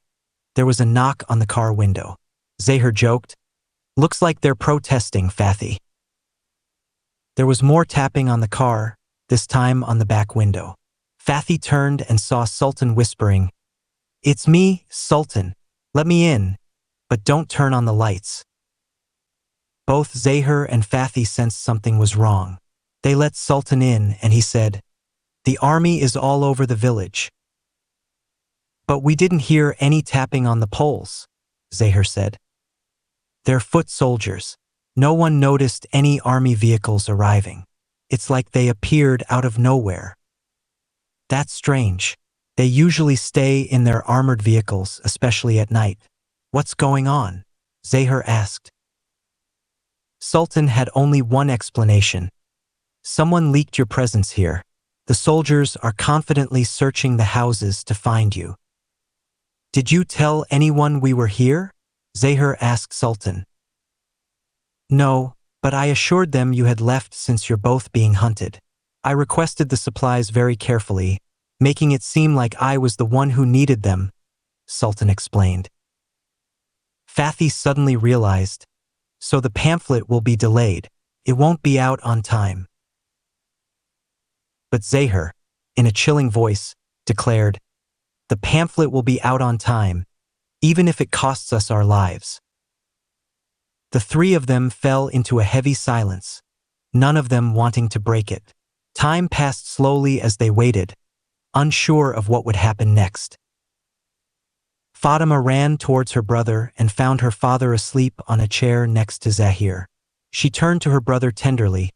there was a knock on the car window. Zahir joked, "Looks like they're protesting, Fathy." There was more tapping on the car, this time on the back window. Fathy turned and saw Sultan whispering, "It's me, Sultan. Let me in, but don't turn on the lights." Both Zahir and Fathy sensed something was wrong. They let Sultan in and he said, "The army is all over the village." "But we didn't hear any tapping on the poles," Zahir said. "They're foot soldiers. No one noticed any army vehicles arriving. It's like they appeared out of nowhere." "That's strange. They usually stay in their armored vehicles, especially at night. What's going on?" Zahir asked. Sultan had only one explanation. "Someone leaked your presence here. The soldiers are confidently searching the houses to find you." "Did you tell anyone we were here?" Zahir asked Sultan. "No, but I assured them you had left since you're both being hunted. I requested the supplies very carefully, making it seem like I was the one who needed them," Sultan explained. Fathy suddenly realized, so the pamphlet will be delayed. It won't be out on time. But Zahir, in a chilling voice, declared, "The pamphlet will be out on time, even if it costs us our lives." The three of them fell into a heavy silence, none of them wanting to break it. Time passed slowly as they waited, unsure of what would happen next. Fatima ran towards her brother and found her father asleep on a chair next to Zahir. She turned to her brother tenderly,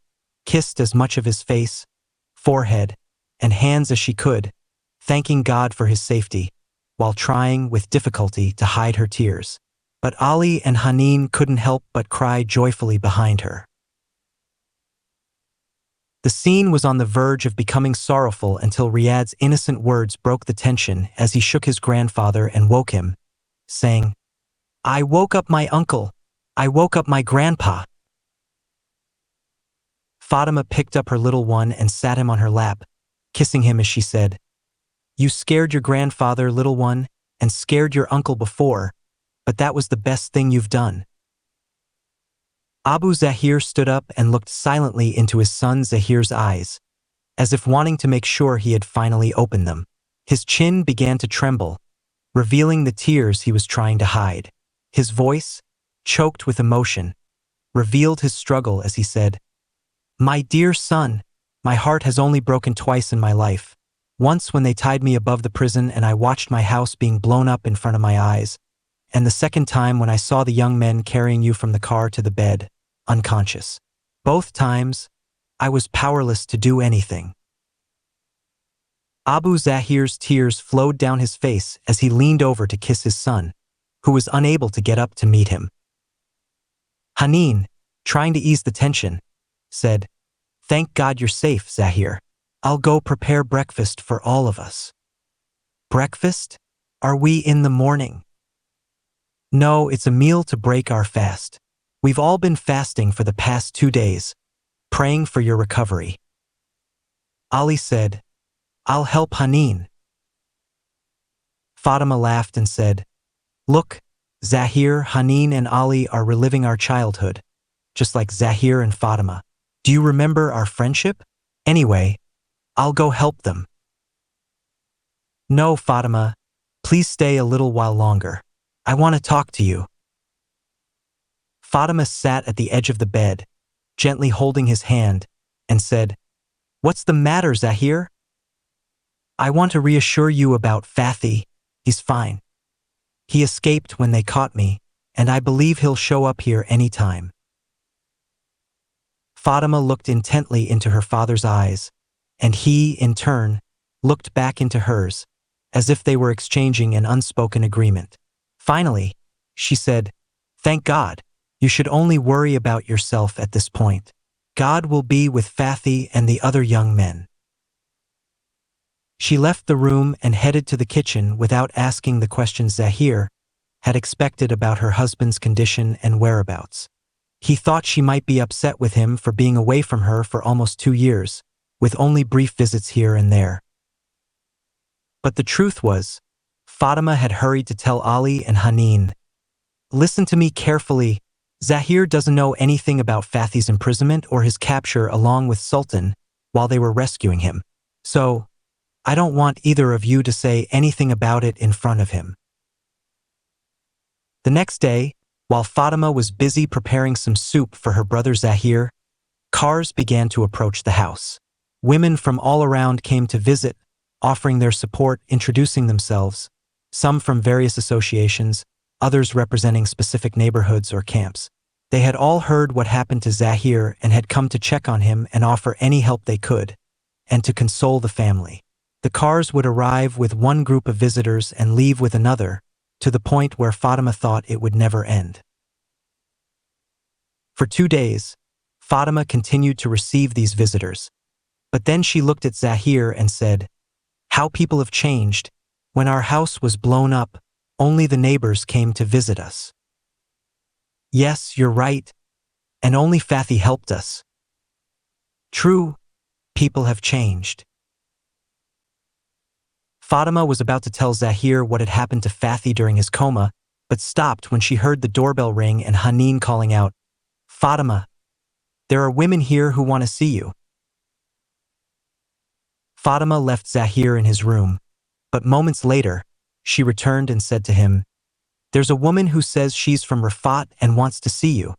kissed as much of his face, forehead, and hands as she could, thanking God for his safety, while trying with difficulty to hide her tears. But Ali and Haneen couldn't help but cry joyfully behind her. The scene was on the verge of becoming sorrowful until Riyad's innocent words broke the tension as he shook his grandfather and woke him, saying, "I woke up my uncle. I woke up my grandpa." Fatima picked up her little one and sat him on her lap, kissing him as she said, "You scared your grandfather, little one, and scared your uncle before, but that was the best thing you've done." Abu Zahir stood up and looked silently into his son Zahir's eyes, as if wanting to make sure he had finally opened them. His chin began to tremble, revealing the tears he was trying to hide. His voice, choked with emotion, revealed his struggle as he said, "My dear son, my heart has only broken twice in my life. Once when they tied me above the prison and I watched my house being blown up in front of my eyes, and the second time when I saw the young men carrying you from the car to the bed, unconscious. Both times, I was powerless to do anything." Abu Zahir's tears flowed down his face as he leaned over to kiss his son, who was unable to get up to meet him. Haneen, trying to ease the tension, said, "Thank God you're safe, Zahir. I'll go prepare breakfast for all of us." "Breakfast? Are we in the morning?" "No, it's a meal to break our fast. We've all been fasting for the past 2 days, praying for your recovery." Ali said, "I'll help Haneen." Fatima laughed and said, "Look, Zahir, Haneen, and Ali are reliving our childhood, just like Zahir and Fatima. Do you remember our friendship? Anyway, I'll go help them." "No, Fatima, please stay a little while longer. I want to talk to you." Fatima sat at the edge of the bed, gently holding his hand, and said, "What's the matter, Zahir?" "I want to reassure you about Fathy. He's fine. He escaped when they caught me, and I believe he'll show up here anytime." Fatima looked intently into her father's eyes, and he, in turn, looked back into hers, as if they were exchanging an unspoken agreement. Finally, she said, "Thank God. You should only worry about yourself at this point. God will be with Fathi and the other young men." She left the room and headed to the kitchen without asking the questions Zahir had expected about her husband's condition and whereabouts. He thought she might be upset with him for being away from her for almost 2 years, with only brief visits here and there. But the truth was, Fatima had hurried to tell Ali and Haneen, "Listen to me carefully. Zahir doesn't know anything about Fathi's imprisonment or his capture along with Sultan while they were rescuing him. So, I don't want either of you to say anything about it in front of him." The next day, while Fatima was busy preparing some soup for her brother Zahir, cars began to approach the house. Women from all around came to visit, offering their support, introducing themselves, some from various associations, others representing specific neighborhoods or camps. They had all heard what happened to Zahir and had come to check on him and offer any help they could, and to console the family. The cars would arrive with one group of visitors and leave with another, to the point where Fatima thought it would never end. For 2 days, Fatima continued to receive these visitors, but then she looked at Zahir and said, "How people have changed. When our house was blown up, only the neighbors came to visit us." "Yes, you're right, and only Fathi helped us." "True, people have changed." Fatima was about to tell Zahir what had happened to Fathi during his coma, but stopped when she heard the doorbell ring and Haneen calling out, "Fatima, there are women here who want to see you." Fatima left Zahir in his room, but moments later, she returned and said to him, "There's a woman who says she's from Rafat and wants to see you."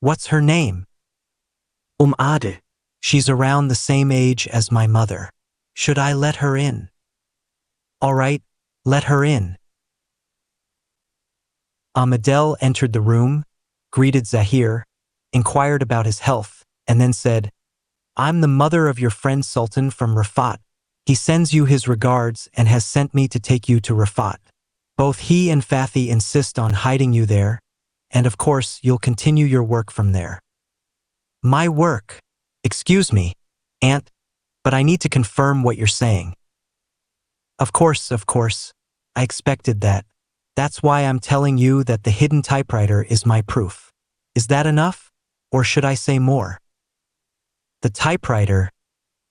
"What's her name?" Ade. "She's around the same age as my mother. Should I let her in?" "All right, let her in." Ahmadel entered the room, greeted Zahir, inquired about his health, and then said, "I'm the mother of your friend Sultan from Rafat. He sends you his regards and has sent me to take you to Rafat. Both he and Fathi insist on hiding you there, and of course you'll continue your work from there." "My work? Excuse me, Aunt, but I need to confirm what you're saying." Of course, I expected that. That's why I'm telling you that the hidden typewriter is my proof. Is that enough? Or should I say more?" "The typewriter?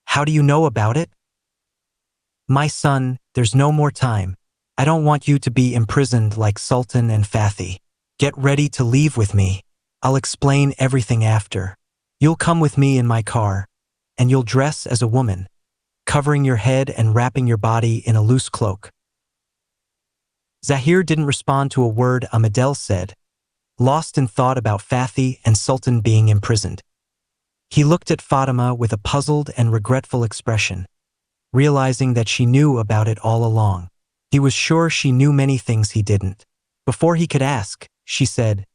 How do you know about it?" "My son, there's no more time. I don't want you to be imprisoned like Sultan and Fathi. Get ready to leave with me. I'll explain everything after. You'll come with me in my car, and you'll dress as a woman, covering your head and wrapping your body in a loose cloak." Zahir didn't respond to a word Ahmadel said, lost in thought about Fathi and Sultan being imprisoned. He looked at Fatima with a puzzled and regretful expression, realizing that she knew about it all along. He was sure she knew many things he didn't. Before he could ask, she said,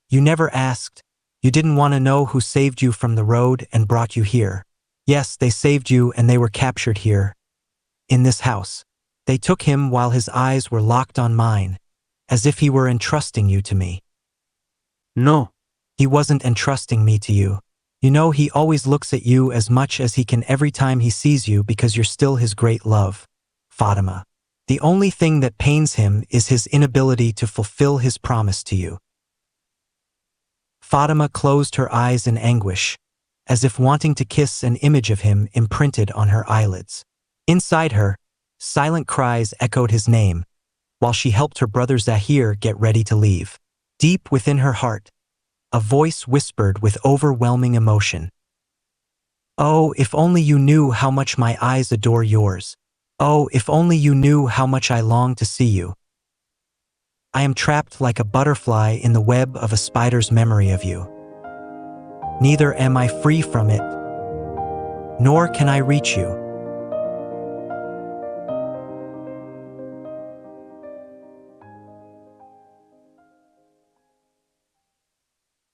"You never asked. You didn't want to know who saved you from the road and brought you here. Yes, they saved you and they were captured here. In this house. They took him while his eyes were locked on mine, as if he were entrusting you to me." "No. He wasn't entrusting me to you. You know he always looks at you as much as he can every time he sees you because you're still his great love, Fatima. The only thing that pains him is his inability to fulfill his promise to you." Fatima closed her eyes in anguish, as if wanting to kiss an image of him imprinted on her eyelids. Inside her, silent cries echoed his name, while she helped her brother Zahir get ready to leave. Deep within her heart, a voice whispered with overwhelming emotion, "Oh, if only you knew how much my eyes adore yours. Oh, if only you knew how much I long to see you. I am trapped like a butterfly in the web of a spider's memory of you. Neither am I free from it, nor can I reach you.